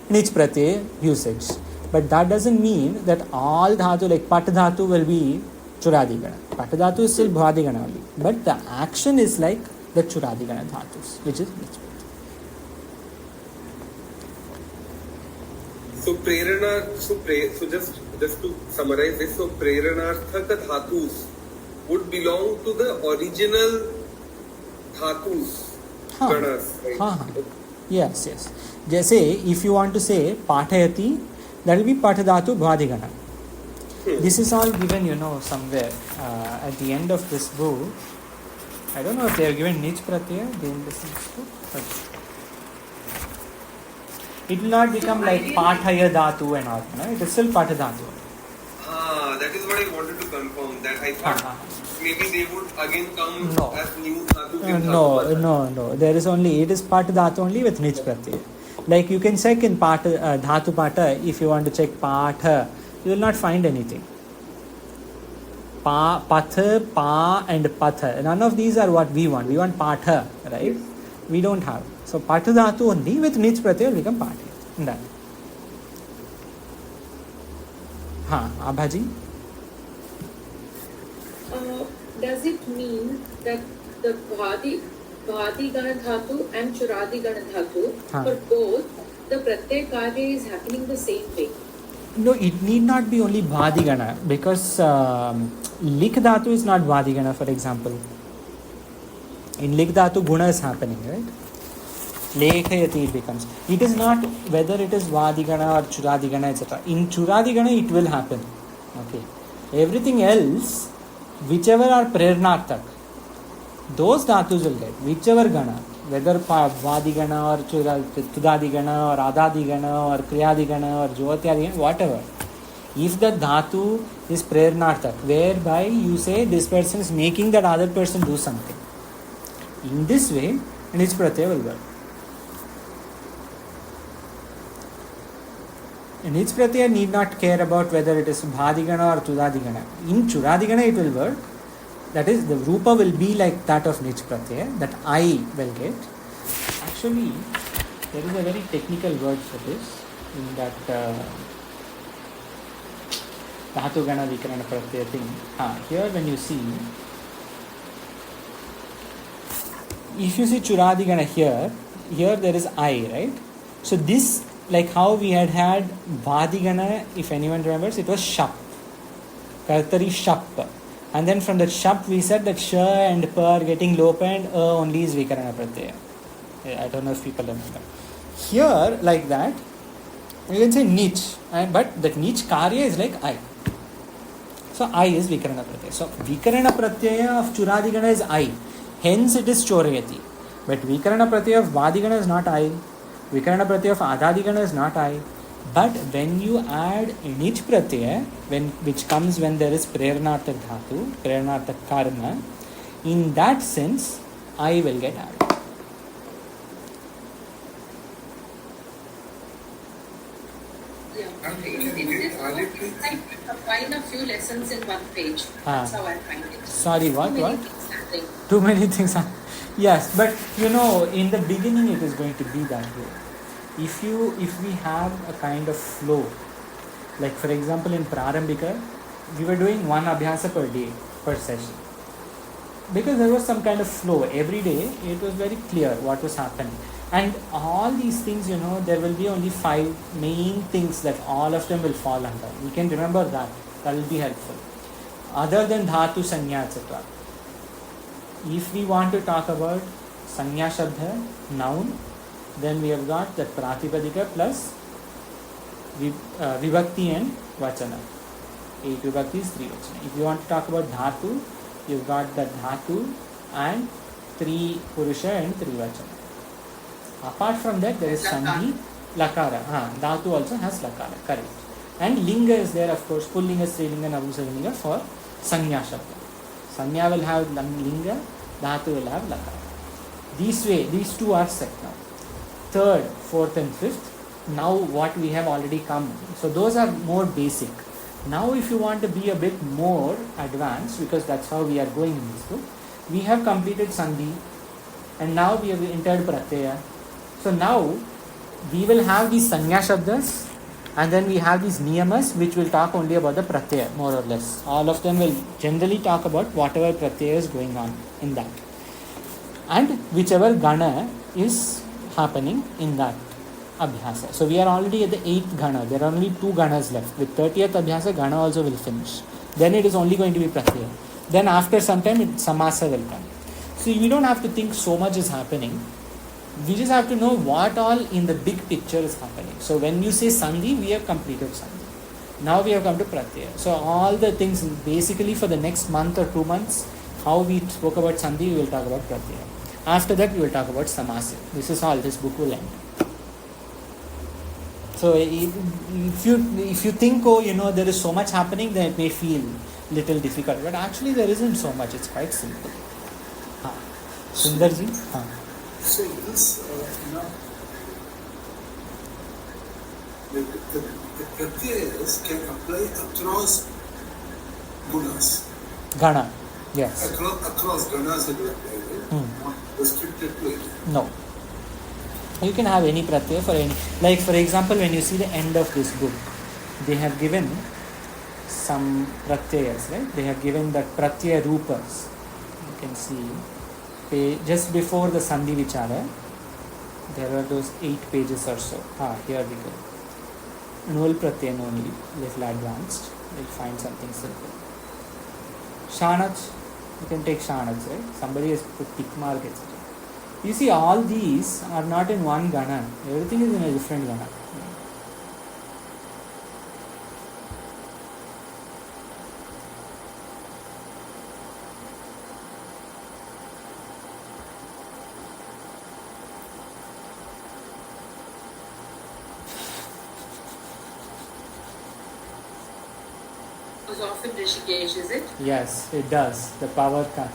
nich pratyaya usage. But that doesn't mean that all dhatu, like pat dhatu, will be Churadigana. Pat dhatu is still Bhadigana only, but the action is like the Churadigana dhatus, which is nich pratyaya. So just to summarize this, so Preranaarthaka dhatus would belong to the original dhatus, ganas, right? Yes. Jaise, if you want to say pathayati, that will be patadhatu bhadigana. This is all given, somewhere at the end of this book. I don't know if they are given nich pratyaya at the end of this book, but it will not become like pathaya dhatu and all. No? It is still patadhatu. That is what I wanted to confirm. That I thought maybe they would again come as new dhatu. No. There is only, it is patadhatu only with nich pratyaya. Like you can check in dhatu pata, if you want to check patha, you will not find anything. Patha, pa and patha. None of these are what we want. We want patha, right? We don't have. So patadhatu only with nich pratyaya will become patha. Done. Abhaji? Does it mean that the Bhadigana dhatu and Churadigana dhatu, for both, the pratyaya karya is happening the same way? No, it need not be only Bhadigana, because Lik dhatu is not Bhadigana, for example. In Lik dhatu, guna is happening, right? Lekhayati it becomes. It is not whether it is Vadigana or Churadigana, etc. In Churadigana, it will happen. Okay. Everything else, whichever are Prernarthak, those dhatus will get whichever gana, whether vadigana or tudadigana or adadigana or kriyadigana or jyotiadigana, whatever. If the dhatu is prernartak, whereby you say this person is making that other person do something, in this way, nich pratyaya will work. Nich pratyaya need not care about whether it is bhadigana or chudadigana. In chudadigana it will work. That is, the rupa will be like that of nich pratyaya, that I will get. Actually, there is a very technical word for this in that dhatu gana vikarana pratyaya thing. Here when you see, if you see chudadigana here there is I, right? So this, like how we had Vadigana, if anyone remembers, it was Shap. Kartari Shap. And then from that Shap we said that Sh and Pa are getting lopa and only is Vikarana Pratyaya. I don't know if people remember. Here, like that, you can say Nich. But that Nich Karya is like I. So I is Vikarana Pratyaya. So Vikarana Pratyaya of Chudadigana is I. Hence it is Chorayati. But Vikarana Pratyaya of Vadigana is not I. Vikarana Pratyaya of Adadigana is not I. But when you add nich pratyaya, which comes when there is prernartak dhatu, prernartak karma, in that sense, I will get added. Yeah. I combine a few lessons in one page. That's how I find it. Sorry, what? Too many Too many things. Yes, but in the beginning it is going to be that way. If we have a kind of flow, like for example in Prarambhika, we were doing one abhyasa per day, per session. Because there was some kind of flow. Every day it was very clear what was happening. And all these things, there will be only 5 main things that all of them will fall under. We can remember that. That will be helpful. Other than dhatu, sanya, etc. If we want to talk about sanya shabda, noun, then we have got that pratipadika plus vibhakti and vachana. 8 vibhaktis, 3 vachana. If you want to talk about dhatu, you've got that dhatu and 3 purusha and 3 vachana. Apart from that, there is sandhi, lakara. Dhatu also has lakara, correct. And linga is there, of course, pullinga, strilinga, navumsalinga for sanya shabda. Sanya will have linga, dhatu will have lakara. These two are set now. 3rd, 4th and 5th, now what we have already come. So those are more basic. Now if you want to be a bit more advanced, because that's how we are going in this book, we have completed sandhi and now we have entered pratyaya. So now we will have these sanya shabdas and then we have these niyamas which will talk only about the pratyaya, more or less. All of them will generally talk about whatever pratyaya is going on in that. And whichever gana is happening in that abhyasa. So we are already at the 8th gana. There are only 2 ganas left. With 30th abhyasa, gana also will finish. Then it is only going to be pratyaya. Then after some time, samasa will come. So we don't have to think so much is happening. We just have to know what all in the big picture is happening. So when you say sandhi, we have completed sandhi. Now we have come to pratyaya. So all the things basically for the next month or 2 months, how we spoke about sandhi, we will talk about pratyaya. After that, we will talk about samasa. This is all this book will end. So if you think, there is so much happening, then it may feel little difficult. But actually, there isn't so much. It's quite simple. Sundarji? So this, the pratyayas can apply across gunas. Gana, yes. Across ganas it will apply, right? Not restricted to it. No. You can have any pratyaya for any. Like for example, when you see the end of this book, they have given some pratyayas, right? They have given that pratyaya rupas. You can see just before the sandhi vichara, there are those 8 pages or so. Here we go. Null pratyaya only, little advanced. We'll find something simple. Shanach, you can take Shanach, right? Somebody has put tick mark, etc. You see, all these are not in one gana. Everything is in a different gana. goes off in Rishikesh, is it? Yes, it does. The power cut.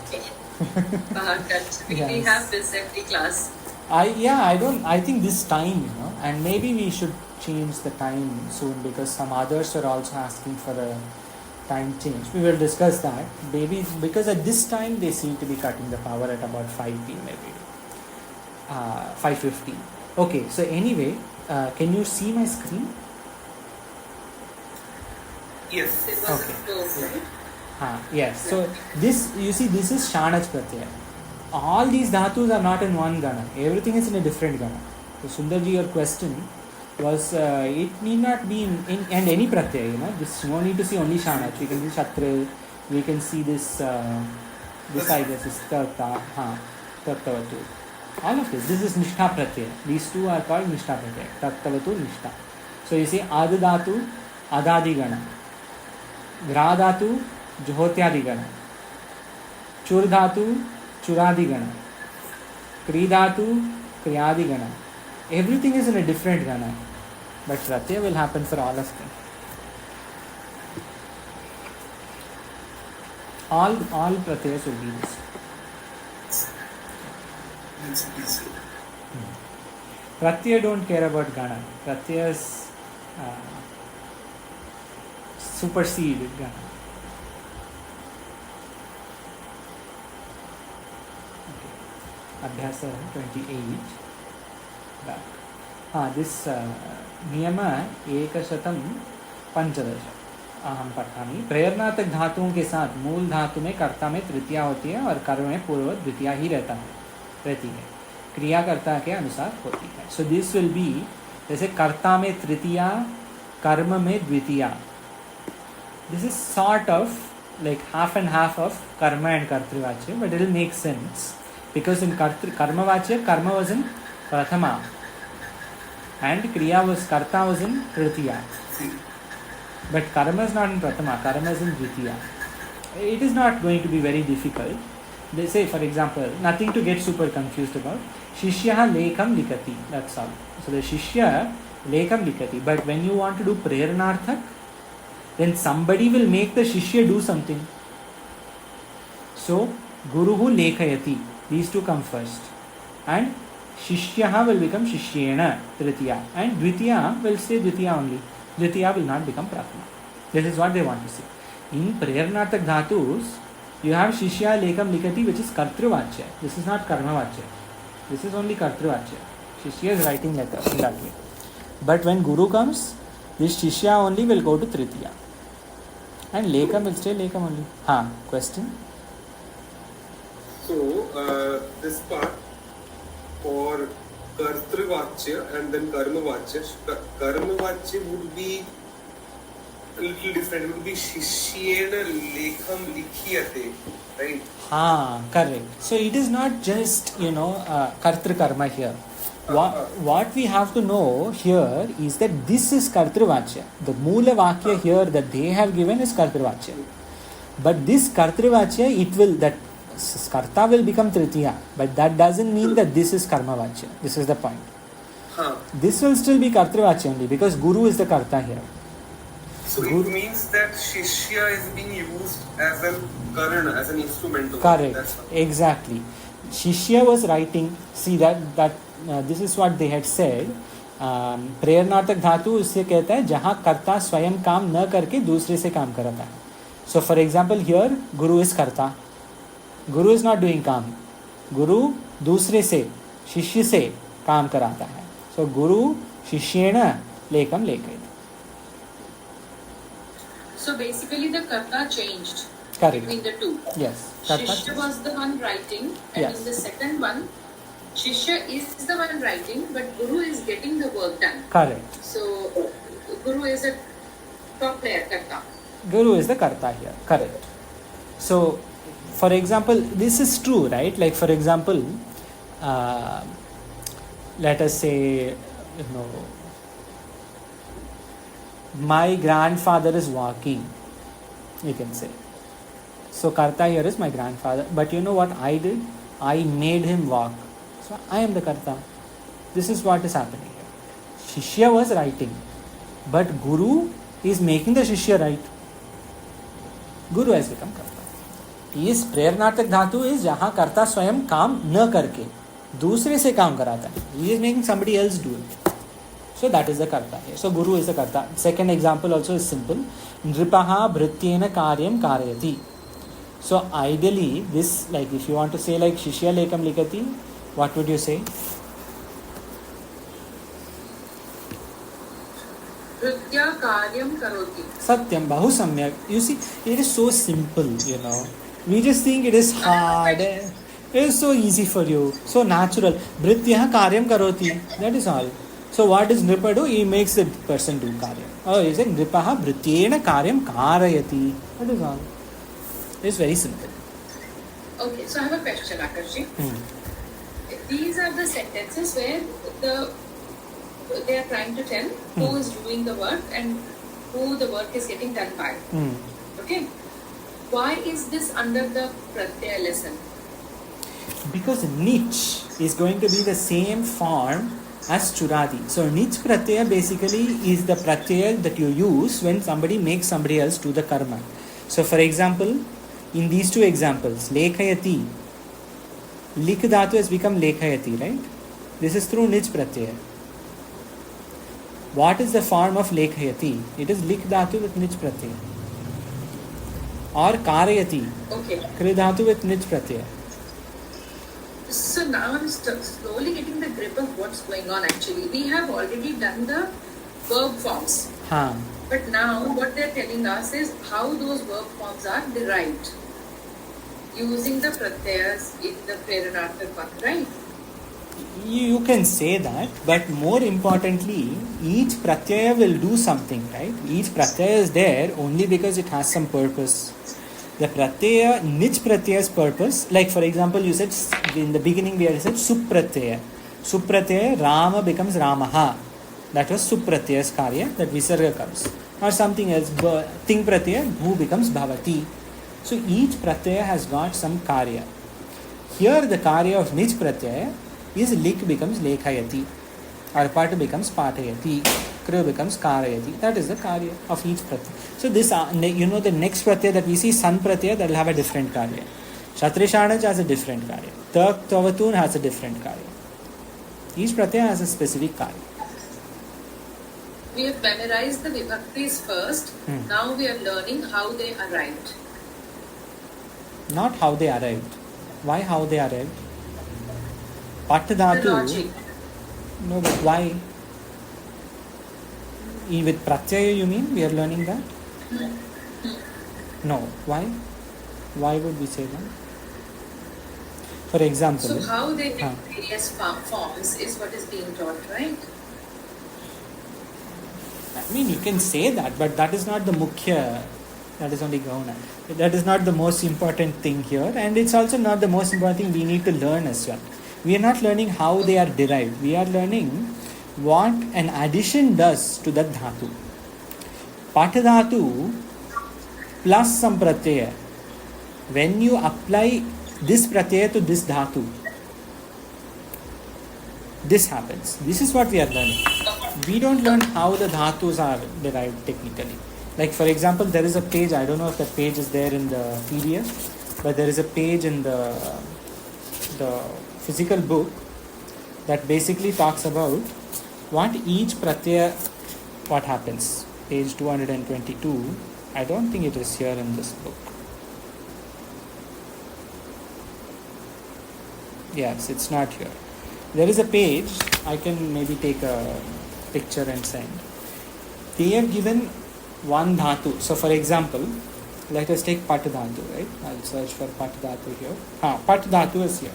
Cut. We Yes. have this every class. I think this time, and maybe we should change the time soon because some others are also asking for a time change. We will discuss that. Maybe because at this time they seem to be cutting the power at about 5 p.m. every day. 5:50. Okay, so anyway, can you see my screen? Yes. It was Okay. a close, right? Yes. So this, you see, this is Shanach Pratyaya. All these dhatus are not in one gana. Everything is in a different gana. So Sundarji, your question was, it need not be in and any pratyaya. This you don't need to see only Shanach. We can see Shatra. We can see this. This I guess is Tarta. Tartavatu. All of this. This is Nishtha Pratyaya. These two are called Nishtha Pratyaya. Tartavatu, Nishtha. So you see Adadatu, Adadi gana. Gradhatu, Jhotyadi gana. Churdhatu, Churadi gana. Kridhatu, Kriyadi gana. Everything is in a different gana. But Pratyaya will happen for all of them. All Pratyayas will be this. That's easy. Pratyaya don't care about gana. Pratyayas supersede gana. Okay. Abhyasa 28. Back. This niyama 115 अहम पठामि. प्रेरणार्थक धातुओं के साथ मूल धातु में कर्ता में तृतीया होती है और कर्म में पूर्व द्वितीया ही रहती है. क्रिया कर्ता के अनुसार होती है. सो दिस विल बी जैसे कर्ता में तृतीया, कर्म में द्वितीया. This is sort of like half and half of karma and kartrivachya, but it will make sense because in karmavachya, karma was in prathama and kriya was karta was in tritiya. But karma is not in prathama, karma is in dvitiya. It is not going to be very difficult. They say, for example, nothing to get super confused about. Shishya lekam likati. That's all. So the shishya lekam likati. But when you want to do prernarthak, then somebody will make the shishya do something. So guruhu lekhayati. These two come first. And shishyaha will become shishyena, tritiya. And dvitiya will stay dvitiya only. Dvitiya will not become prathama. This is what they want to say. In prernarthak dhatus, you have shishya lekam likati, which is kartrivachya. This is not karmavachya. This is only kartrivachya. Shishya is writing letter in that way. But when guru comes, this shishya only will go to tritiya. And lekam will stay lekam only. Question? So, this part for kartrivachya and then karmavachya, karmavachya would be a little different. It would be shishyena lekham likhyate, right? Correct. So it is not just, kartri karma here. What we have to know here is that this is kartrivachya. The moola vakya here that they have given is kartrivachya. But this kartrivachya, that karta will become tritiya. But that doesn't mean that this is karmavachya. This is the point. This will still be kartrivachya only because guru is the karta here. So it means that shishya is being used as an karana, as an instrument. Correct. Exactly. Shishya was writing. See that this is what they had said. प्रेरणार्थक धातु उससे कहता है जहाँ कर्ता स्वयं काम न करके दूसरे से काम कराता है. So for example here guru is karta. Guru is not doing काम. Guru दूसरे से शिष्य से काम कराता है. So guru शिष्येण लेकम लेकयति. So basically the karta changed. Correct. Between the two. Yes. Shishya was the one writing, and Yes. in the second one, Shishya is the one writing, but Guru is getting the work done. Correct. So Guru is a top player, karta. Guru is the karta here. Correct. So, for example, this is true, right? Like, for example, let us say, my grandfather is walking, you can say. So, karta here is my grandfather. But you know what I did? I made him walk. So, I am the karta. This is what is happening here. Shishya was writing, but Guru is making the Shishya write. Guru has become karta. He is prernatak dhatu is जहाँ कर्ता स्वयं काम न करके दूसरे से काम कराता है. He is making somebody else do it. So that is the karta here. So Guru is the karta. Second example also is simple. Nripaha bhrityena karyam karayati. So ideally this, like if you want to say like Shishya lekam likati, what would you say? Bhritya karyam karoti. Satyam, bahu samyak. You see, it is so simple, you know. We just think it is hard. It is so easy for you. So natural. Bhritya karyam karoti. That is all. So what does Nripa do? He makes the person do karyam. Oh, he said Nripaha bhrityena karyam karayati. That is all. It's very simple. Okay, so I have a question, Akarshi. These are the sentences where they are trying to tell who is doing the work and who the work is getting done by. Okay? Why is this under the Pratyaya lesson? Because Nich is going to be the same form as Churadi. So Nich Pratyaya basically is the Pratyaya that you use when somebody makes somebody else do the karma. So for example, in these two examples, Lekhayati, Lik Dhatu has become Lekhayati, right? This is through Nich Pratyaya. What is the form of Lekhayati? It is Lik Dhatu with Nich Pratyaya. Or Karayati, Okay. Kri Dhatu with Nich Pratyaya. So now I'm slowly getting the grip of what's going on actually. We have already done the verb forms. Haan. But now what they're telling us is how those verb forms are derived. Using the pratyayas in the Preranaarthak path, right? You can say that, but more importantly, each pratyaya will do something, right? Each pratyaya is there only because it has some purpose. The pratyaya, Nich pratyaya's purpose, like for example, you said in the beginning we had said Supratyaya. Supratyaya, Rama becomes Ramaha. That was Supratyaya's karya, that Visarga comes. Or something else, Ting pratyaya, Bhu becomes Bhavati. So each pratyaya has got some karya. Here the karya of Nich pratyaya is Lik becomes Lekhayati, or Pat becomes Patayati, Kru becomes Karayati. That is the karya of each pratyaya. So this, the next pratyaya that we see, San pratyaya, that will have a different karya. Shatrishanaja has a different karya. Tak Tavatun has a different karya. Each pratyaya has a specific karya. We have memorized the vibhaktis first. Now we are learning how they arrived. Not how they arrived. Why how they arrived? Pat The Dhatu. logic. No, but why? With pratyaya you mean we are learning that? No. Why? Why would we say that? For example. So how they take various forms is what is being taught, right? I mean, you can say that, but that is not the mukhya. That is only gauna. That is not the most important thing here, and it's also not the most important thing we need to learn as well. We are not learning how they are derived. We are learning what an addition does to that dhatu. Pata dhatu plus some pratyaya. When you apply this pratyaya to this dhatu, this happens. This is what we are learning. We don't learn how the dhatus are derived technically. Like for example, there is a page, I don't know if that page is there in the PDF, but there is a page in the physical book that basically talks about what each pratyaya, what happens. Page 222. I don't think it is here in this book. Yes, it's not here. There is a page, I can maybe take a picture and send. They have given one dhatu. So for example, let us take Pat dhatu, right? I'll search for Pat dhatu here. Pat dhatu is here.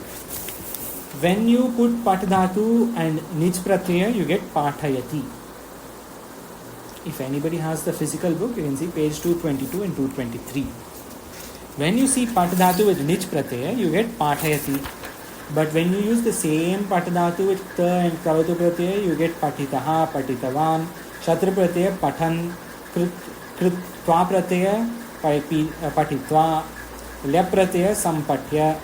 When you put Pat dhatu and Nich pratyaya, you get Pathayati. If anybody has the physical book, you can see page 222 and 223. When you see Pat dhatu with Nich pratyaya, you get Pathayati. But when you use the same Pat dhatu with Ta and Kavatu pratyaya, you get Patitaha, Patitavan, Shatra pratyaya, Pathan, Tva pratyaya, Patitva, Lya pratyaya, Sampatya.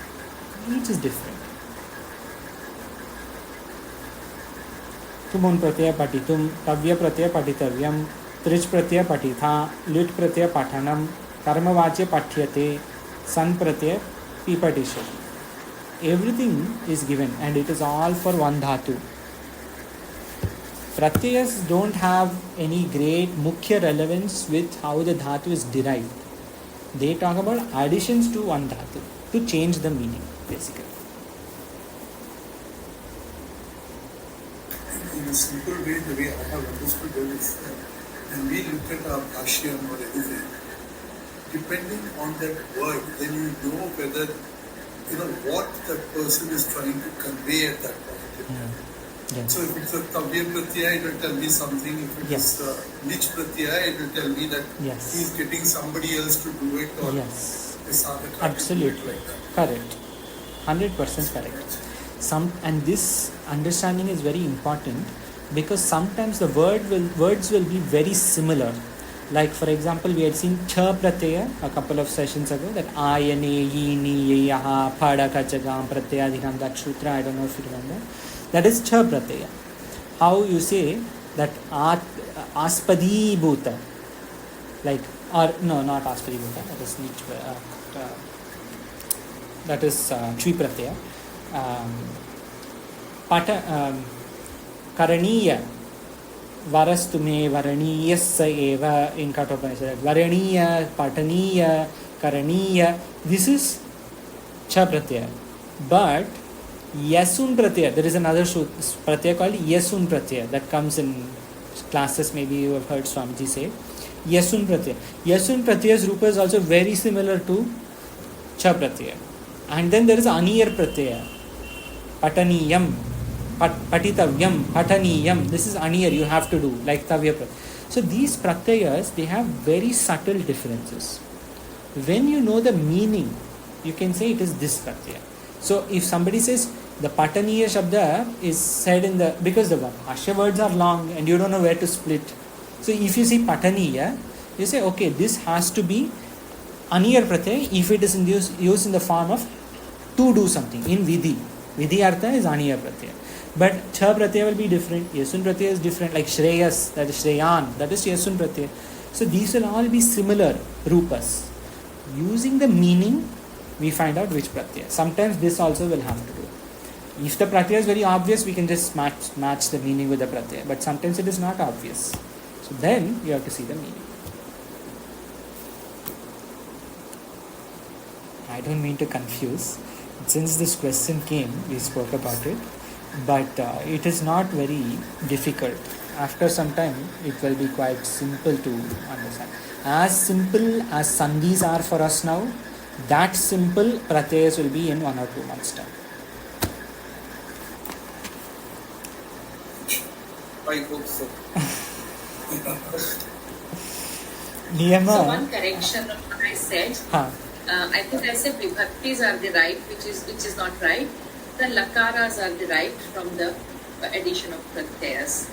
Each is different. Tumun pratyaya, Patitum, Tavya pratyaya, Patitavyam, Trich pratyaya, Patitha, Lit pratyaya, Pathanam, Karmavachya pathyate, san pratyaya pipatishyati. Everything is given and it is all for one dhatu. Pratyayas don't have any great mukhya relevance with how the dhatu is derived. They talk about additions to one dhatu to change the meaning, basically. In a simple way, the way I have understood it is when we look at our Bhashyam or anything, depending on that word, then you know whether, what that person is trying to convey at that point. Yes. So if it's a Tavya Pratyaya, it will tell me something. If it is Nich Pratyaya, it will tell me that he is getting somebody else to do it or this other kind. Absolutely. Correct. 100% correct. And this understanding is very important because sometimes the words will be very similar. Like for example, we had seen cha pratyaya a couple of sessions ago, that ayane, yini, yaha, pada, kachagam, pratyadhikam, that sutra, I don't know if you remember. That is cha pratyaya. How you say that aspadi bhuta, like, or no, not aspadi bhuta, that is that is chvi pratyaya. Karaniya varastume varaniyassa eva in Kathopanishad. Varaniya, pataniya, karaniya. This is cha pratyaya. But yasun pratyaya, there is another pratyaya called yasun pratyaya that comes in classes. Maybe you have heard Swamiji say yasun pratyaya. Yasun pratyaya's rupa is also very similar to cha pratyaya. And then there is aniyar pratyaya. Pataniyam, patitavyam, pataniyam. This is aniyar, you have to do, like tavya pratyaya. So these pratyayas, they have very subtle differences. When you know the meaning, you can say it is this pratyaya. So if somebody says the pataniya shabda is said in the, because the Bhashya words are long and you don't know where to split. So if you see pataniya, you say, okay, this has to be aniyar pratyaya if it is used in the form of to do something in vidhi. Vidhi artha is aniyar pratyaya. But cha pratyaya will be different. Yasun pratyaya is different. Like shreyas, that is shreyan, that is yasun pratyaya. So these will all be similar rupas. Using the meaning, we find out which pratyaya. Sometimes this also will have to do. If the pratyaya is very obvious, we can just match the meaning with the pratyaya. But sometimes it is not obvious. So then you have to see the meaning. I don't mean to confuse. Since this question came, we spoke about it. But it is not very difficult. After some time, it will be quite simple to understand. As simple as sandhis are for us now, that simple pratyayas will be in 1 or 2 months' time. I hope so. Niyama. So one correction of what I said. I think I said vibhaktis are derived, which is not right. The lakaras are derived from the addition of pratyayas.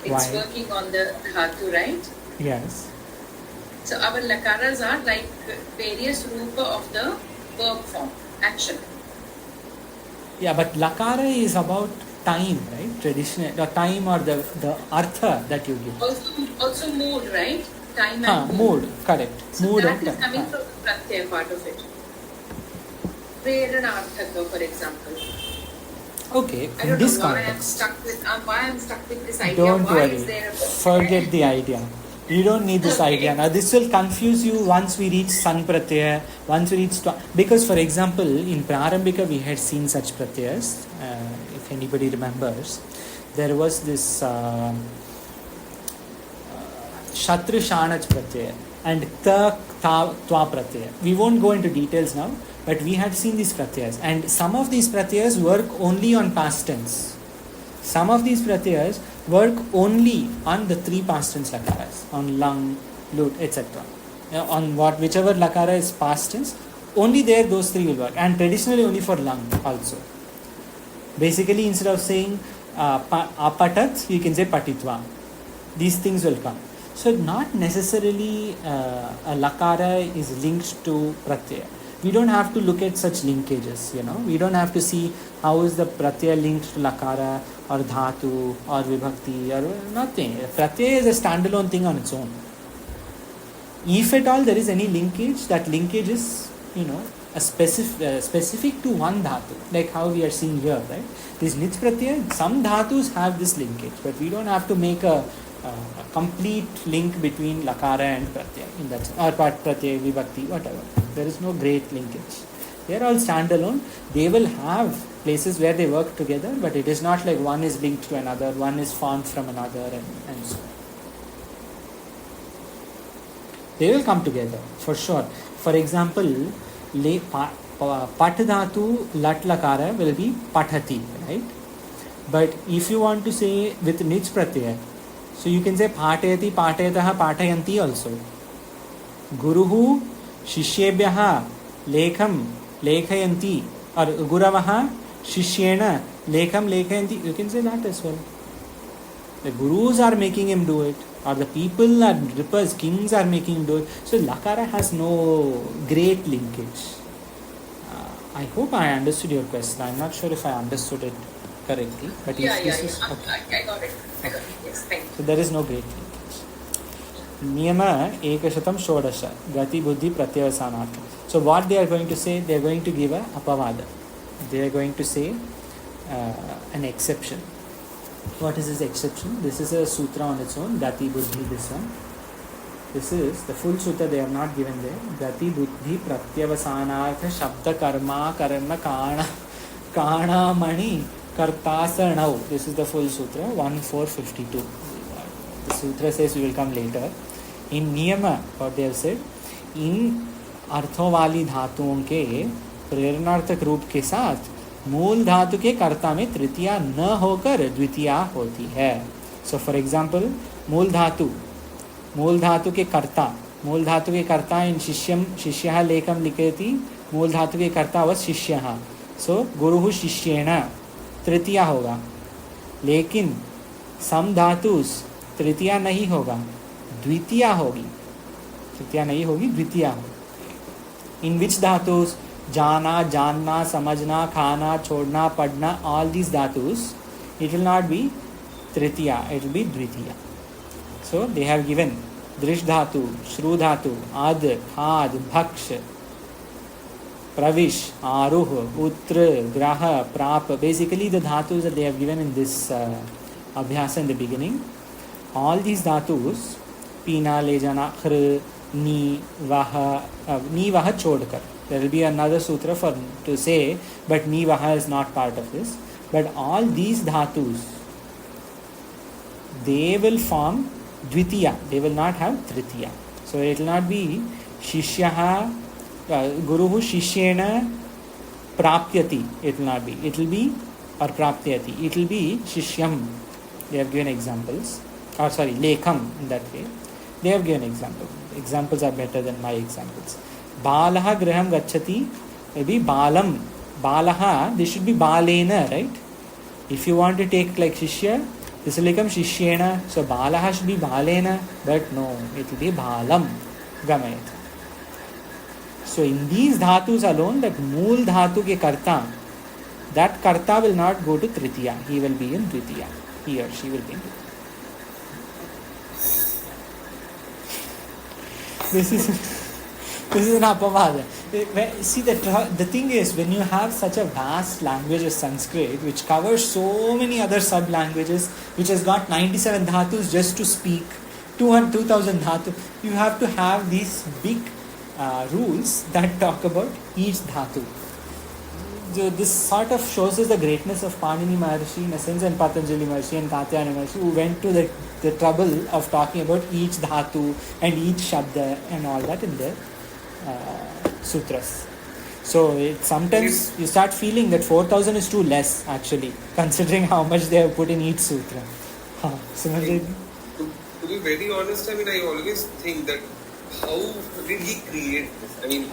It's working on the dhatu, right? Yes. So our lakaras are like various rupa of the verb form, action. Yeah, but lakara is about time, right? Traditional, the time or the artha that you give. Also mood, right? Time and mood, correct. So mood that is coming from the pratyaya part of it. Preranarthaka, for example. Okay, I in don't this know why context. why I'm stuck with this idea. Don't why worry. Is there Forget the idea. You don't need this idea. Now this will confuse you once we reach san pratyaya, once we reach because for example in Prarambhika we had seen such pratyayas. If anybody remembers, there was this Shatru Shanach pratyaya and ta twa pratyaya. We won't go into details now, but we had seen these pratyayas, and some of these pratyayas work only on past tense. Some of these pratyayas work only on the 3 past tense lakaras, on lung, lut, etc. On whichever lakara is past tense, only there those 3 will work, and traditionally only for lung also. Basically, instead of saying apatat, you can say patitva. These things will come. So not necessarily a lakara is linked to pratyaya. We don't have to look at such linkages, We don't have to see how is the pratyaya linked to lakara or dhatu or vibhakti or nothing. Pratyaya is a standalone thing on its own. If at all there is any linkage, that linkage is, a specific to one dhatu, like how we are seeing here, right? This nich pratyaya, some dhatus have this linkage, but we don't have to make a complete link between lakara and pratyaya in that sense, or pratyaya, vibhakti, whatever. There is no great linkage. They are all standalone. They will have places where they work together, but it is not like one is linked to another, one is formed from another, and so on. They will come together for sure. For example, pat dhatu lat lakara will be pathati, right? But if you want to say with nich pratyaya, so you can say patayati, patayataha, patayanti also. Guruhu shishyebhyaha lekham lekhayanti, or guravaha shishyena lekham lekhayanti. You can say that as well. The gurus are making him do it, or the people are rippers, kings are making him do it. So lakara has no great linkage. I hope I understood your question. I'm not sure if I understood it correctly, but Yeah. okay. I got it. Yes, thank you. So there is no great linkage. Niyama ekashatam shodasha gati buddhi pratyavasanartham. So what they are going to say, they are going to give a apavada. They are going to say an exception. What is this exception? This is a sutra on its own, Gati Buddhi, this one. This is the full sutra, they have not given there. Gati Buddhi Pratyavasanartha Shabda Karma Karana Kana Mani Kartasanau. This is the full sutra, 1452. The sutra says we will come later. In Niyama, what they have said, in अर्थों वाली धातुओं के प्रेरणार्थक रूप के साथ मूल धातु के कर्ता में तृतीया न होकर द्वितीया होती है. सो फॉर एग्जाम्पल मूल धातु के कर्ता इन शिष्यः लेखम लिखति, मूल धातु के कर्ता वह शिष्यः. सो गुरुः शिष्येण तृतीया होगा, लेकिन सम धातुस तृतीया नहीं होगा, द्वितीया होगी. तृतीया नहीं होगी, द्वितीया होगी. In which dhatus? Jana, janna, samajna, khana, chodna, padna, all these dhatus, it will not be tritiya, it will be dvitiya. So they have given drish dhatu, shru dhatu, ad, khad, bhaksh, pravish, aruh, utra, graha, prap. Basically the dhatus that they have given in this abhyasa in the beginning, all these dhatus, pina, lejana, khr, ni, vaha chodkar. There will be another sutra for to say, but ni vaha is not part of this. But all these dhatus, they will form dvitiya. They will not have tritiya. So it will not be shishyaha, guruhu shishyena prapyati. It will not be. It will be, or prapyati. It will be shishyam. They have given examples. Or sorry, lekham in that way. They have given examples. Examples are better than my examples. Balaha graham gacchati, maybe balam. Balaha, this should be balena, right? If you want to take like shishya, this will become shishyena. So balaha should be balena, but no, it will be balam gamayat. So in these dhatus alone, that mool dhatu ke karta, that karta will not go to tritiya. He will be in dvitiya. He or she will be in dvitiya. This is an apavada. See, the thing is, when you have such a vast language as Sanskrit, which covers so many other sub-languages, which has got 97 dhatus just to speak, 2,000 dhatu, you have to have these big rules that talk about each dhatu. This sort of shows us the greatness of Panini Maharshi in a sense, and Patanjali Maharshi and Katyayana Maharshi, who went to the trouble of talking about each dhatu and each shabda and all that in their sutras. So sometimes you start feeling that 4,000 is too less actually, considering how much they have put in each sutra. To be very honest, I mean, I always think that how did he create this? I mean,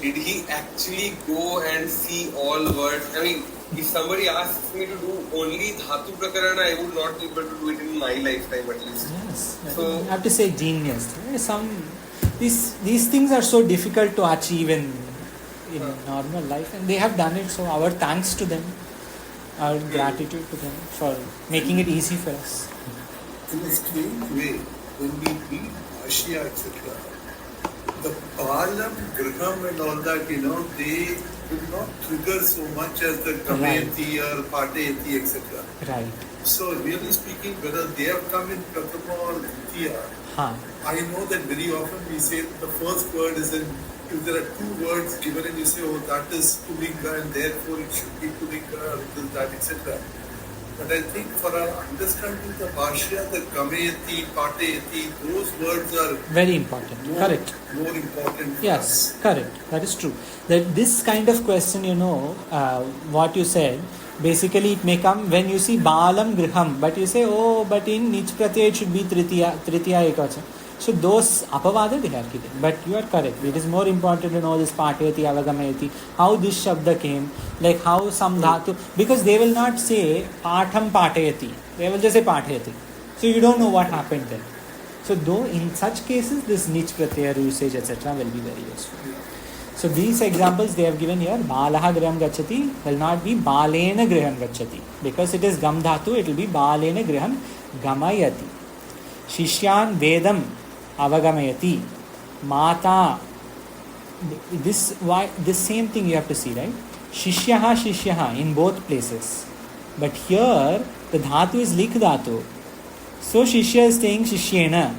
did he actually go and see all words? I mean, if somebody asks me to do only Dhatu Prakarana, I would not be able to do it in my lifetime at least. Yes, so I have to say genius. These things are so difficult to achieve in normal life, and they have done it. So our thanks to them, our gratitude to them for making it easy for us. In a strange way, when we read Bhashya, etc., the Palam, Griham and all that, they will not trigger so much as the Damayanti or Patayati, etc. Right. So really speaking, whether they have come in Prathama or Dvitiya, I know that very often we say the first word is in, if there are two words given and you say, oh, that is Pulinga and therefore it should be Pulinga, or this, that, etc. But I think for our understanding the Bhashya, the Gamayati, Patayati, those words are very important. Correct. More important. Yes, correct. That is true. That this kind of question, what you said, basically it may come when you see Balam Griham, but you say, oh, but in Nich Pratyaya it should be Tritiya Ekvacha. So those Apavada they have given. But you are correct. It is more important to know this Patayati, Avagamayati, how this Shabda came, like how some Dhatu, because they will not say Patham Patayati. They will just say Patayati. So you don't know what happened there. So though in such cases this Nich Pratyaya usage etc. will be very useful. So these examples they have given here, Balaha Griham Gachati will not be Balena Griham Gachati. Because it is Gam Dhatu, it will be Balena Griham Gamayati. Shishyan Vedam Avagamayati. Mata. This same thing you have to see, right? Shishyaha in both places. But here the Dhatu is Lik Dhatu. So Shishya is saying Shishyena.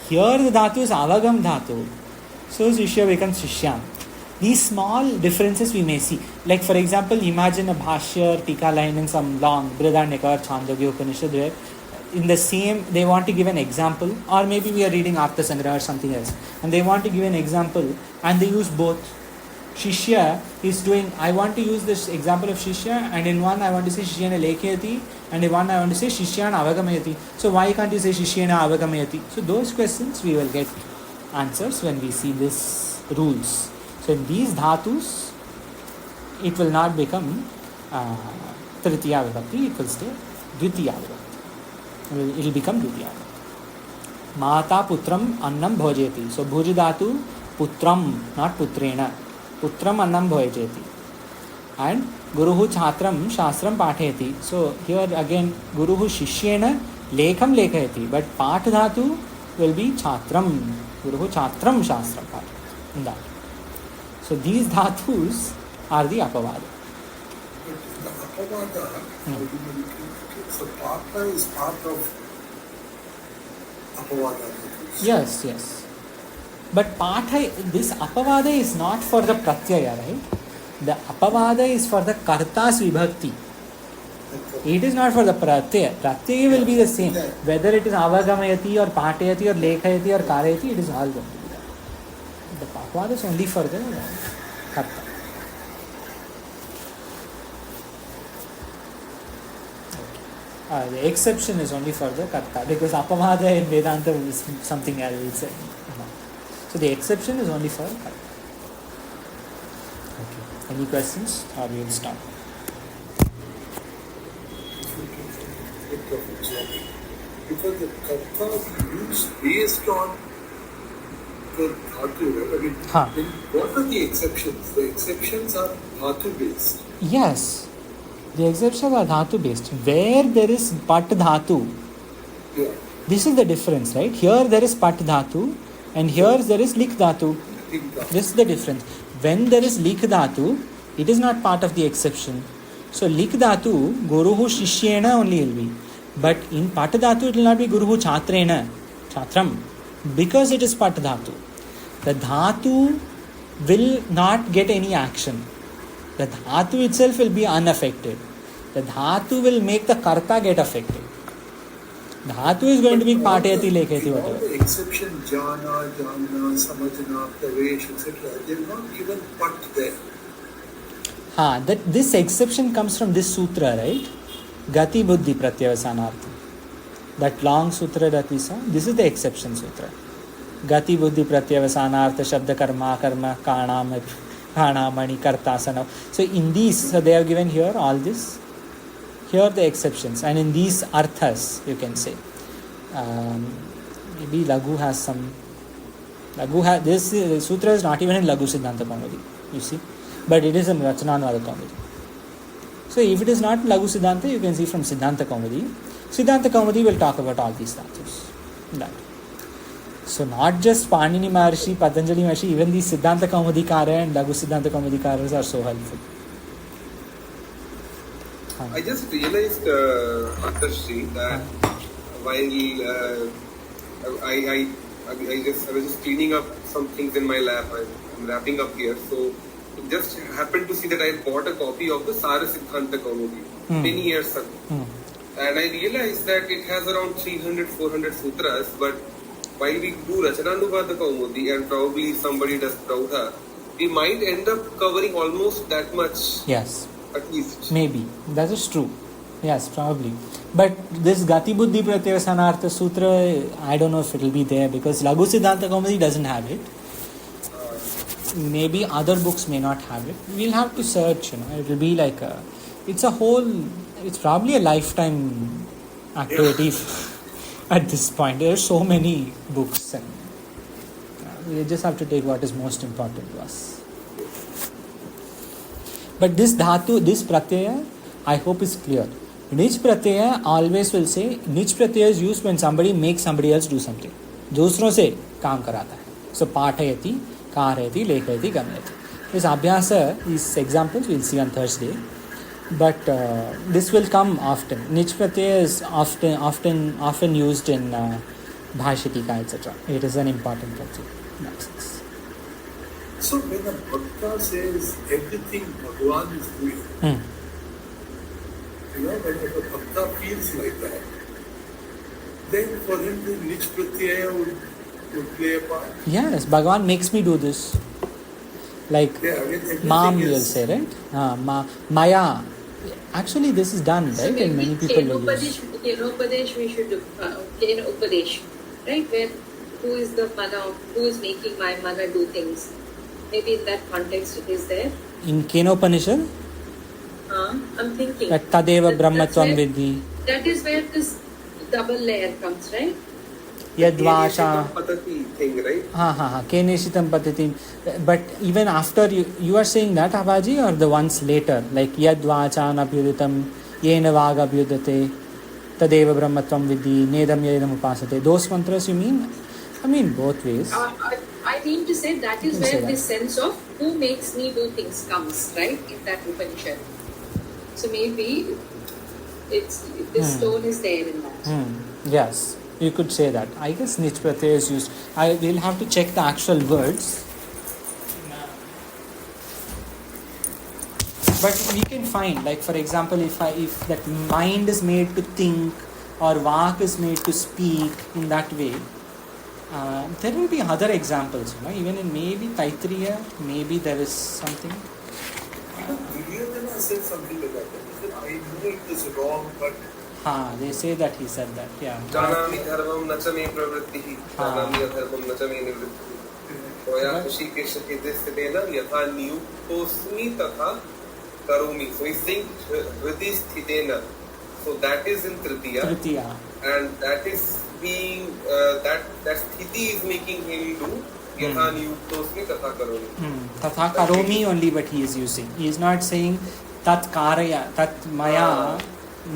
Here the Dhatu is Avagam Dhatu. So Shishya becomes Shishyan. These small differences we may see. Like for example, imagine a Bhashya, Tika line in some long Brihadaranyaka or Chandogya Upanishad where in the same, they want to give an example, or maybe we are reading Apta Sangraha or something else, and they want to give an example, and they use both. Shishya is doing, I want to use this example of Shishya, and in one I want to say Shishyana Lekhayati, and in one I want to say Shishyana Avagamayati. So why can't you say Shishyana Avagamayati? So those questions we will get answers when we see these rules. So in these dhatus, it will not become Tritiya Vibhakti, it will stay Dvitiya Vibhakti. It will become Dvitiya Vibhakti. Mata Putram Annam Bhojeti. So Bhuj dhatu Putram, not Putrena. Putram Annam Bhojeti. And Guruhu Chhatram Shastram Pathayati. So here again Guruhu Shishyena Lekham Lekhayati. But Path dhatu will be Chhatram. Guruhu Chhatram Shastram Pathayati. In that. So these dhatus are the Apavada. But the Apavada, so Patha is part of Apavada. Yes. But Patha, this Apavada is not for the Pratyaya, right? The Apavada is for the Karta's Vibhakti. It is not for the Pratyaya. Pratyaya will be the same. Whether it is Avagamayati or Patayati or Lekhayati or Karayati, it is all going to be that. The Apavada is only for the Karta. The exception is only for the Karta, because Apavada in Vedanta is something else. So the exception is only for Karta. Okay. Any questions, or we will stop? Because the Karta is used based on the Dhatu. I mean, what are the exceptions? The exceptions are Dhatu based. Yes. The exceptions are Dhatu based. Where there is Pat Dhatu, this is the difference, right? Here there is Pat Dhatu and here there is Lik Dhatu. This is the difference. When there is Lik Dhatu, it is not part of the exception. So Lik Dhatu, Guruhu Shishyena only will be. But in Pat Dhatu it will not be Guruhu Chatrena, Chatram, because it is Pat Dhatu. The Dhatu will not get any action. The Dhatu itself will be unaffected. The Dhatu will make the Karta get affected. Dhatu is going to be Patayati, Lekhayati, whatever. The exception, Jana, Samajana, Pravesh, etc., they are not given Pat there. This exception comes from this sutra, right? Gati Buddhi Pratyavasanarthi. That long sutra that we saw, this is the exception sutra. Gati Buddhi Pratyavasanartha Shabda Karma Kanamani Kartasana. So in these, so they have given here all this. Here are the exceptions, and in these arthas, you can say. Maybe Laghu has some. This sutra is not even in Laghu Siddhanta Kaumudi, you see, but it is in Rachananvada Kaumudi. So if it is not Laghu Siddhanta, you can see from Siddhanta Kaumudi. Siddhanta Kaumudi will talk about all these dhatus. That. So not just Panini Maharshi, Patanjali Maharshi, even the Siddhanta Kaumadikara and Laghu Siddhanta Kaumadikaras are so helpful. I just realized, Akarshi, that while I was just cleaning up some things in my lab, I'm wrapping up here, so it just happened to see that I bought a copy of the Sara Siddhanta Kaumudi many years ago. And I realized that it has around 300-400 sutras, but while we do Rachananubhada Kaumudi and probably somebody does Praudha, we might end up covering almost that much. Yes. At least. Maybe. That is true. Yes, probably. But this Gati Buddhi Pratyasanartha Sutra, I don't know if it will be there because Laghu Siddhanta Kaumudi doesn't have it. Maybe other books may not have it. We'll have to search, It will be like it's probably a lifetime activity at this point. There are so many books and we just have to take what is most important to us. But this dhatu, this pratyaya, I hope is clear. Nich pratyaya always will say, nich pratyaya is used when somebody makes somebody else do something. दूसरों से काम कराता है. So पाठयति, कारयति, लेखयति, गमयति. This abhyasa, these examples we'll see on Thursday. But this will come often. Nich pratyaya is often used in Bhashyatika, etc. It is an important pratyaya. That's it. So when a bhakta says everything Bhagavan is doing, when a bhakta feels like that, then for him the nich pratyaya would play a part. Yes, Bhagavan makes me do this. Like Mam, you will say, right? Maya. Actually, this is done, right? So And many people will use. Kenopadesh, we should do Kenopadesh, right? Where who is the mana, who is making my mana do things? Maybe in that context it is there. In Kenopanishad? I'm thinking. That Tadeva Brahmatvam Vidhi. That is where this double layer comes, right? Yadvasha. Patati thing, right? Keneshitam Patati. But even after you are saying that, Abaji, or the ones later, like Yadvachan Abhyuditam, Yena Vaga Abhyudate, Tadeva Brahmatvam Vidhi, Nedam Yedam Upasate. Those mantras you mean? I mean both ways. I mean to say that is where this sense of who makes me do things comes, right? In that Upanishad. So maybe this stone is there in that. Yes, you could say that. I guess Nich Pratyaya is used. I will have to check the actual words. But we can find, like for example, if that mind is made to think or Vak is made to speak in that way, there will be other examples, even in maybe Taittiriya, maybe there is something. Duryodhana said something like that. He said, I know it is wrong, but... They say that he said that, yeah. Janami dharmam nacha me pravrittihi, janami adharmam nacha me nivrittihi. Toya khushi ke shahidistena yatha niyuktosmi tatha karumi. So he's saying hridisthitena. So that is in Tritiya. And that is being, that sthiti is making him do yatha niyuktosmi tatha karomi. Tatha karomi only what he is using. He is not saying tat karaya, tat maya.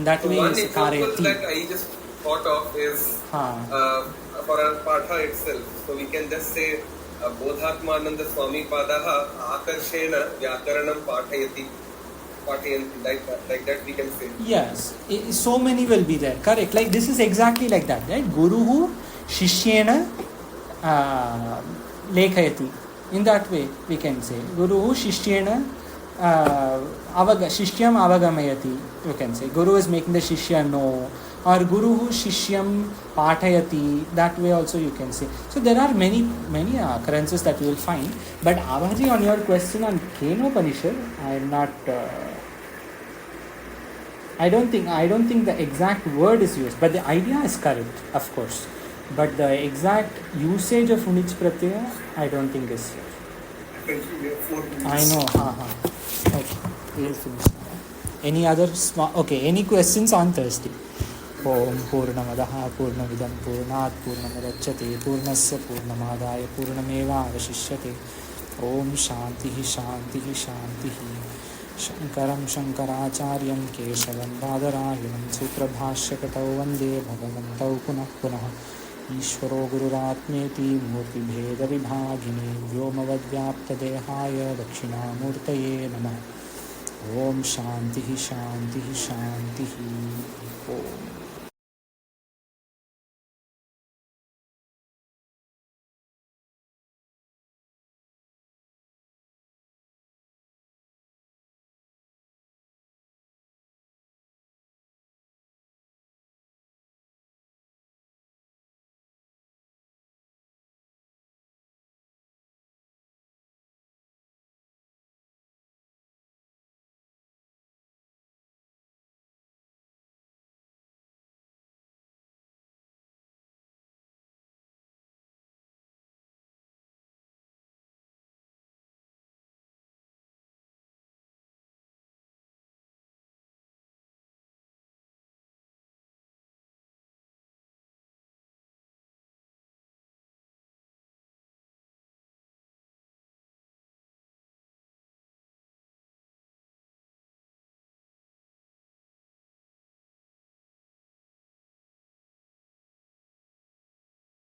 That so way one is example karayati. that I just thought of is for our Patha itself. So we can just say Bodhatmananda Swami Padaha Akarshena Vyakaranam Pathayati. Like that we can say. Yes, so many will be there. Correct. Like this is exactly like that, right? Guruhu Shishyena Lekhayati. In that way we can say Guruhu Shishyena Shishyam Avagamayati. You can say Guru is making the Shishya know, or Guruhu Shishyam Pathayati. That way also you can say. So there are many occurrences that you will find. But Abhaji, on your question on Kenopanishad, I am not. I don't think the exact word is used, but the idea is correct, of course. But the exact usage of Nich Pratyaya, I don't think is here. I know. Okay, we'll finish. Any other any questions on Thursday? Om Purnamadaha Purnamidam Purnat Purnamadachyate Purnasya Purnamadaya Purnameva Avashishyate. Om Shantihi Shantihi Shantihi. Shankaram Shankaracharyam Keshavam Badarayanam Suprabhashyakatau Vande Bhagavantau Punah Punah. ईश्वरो गुरुरात्मेति मूर्तिभेदविभागिने व्योमवद्व्याप्तदेहाय दक्षिणामूर्तये नमः। ॐ शान्तिः शान्तिः शान्तिः। ॐ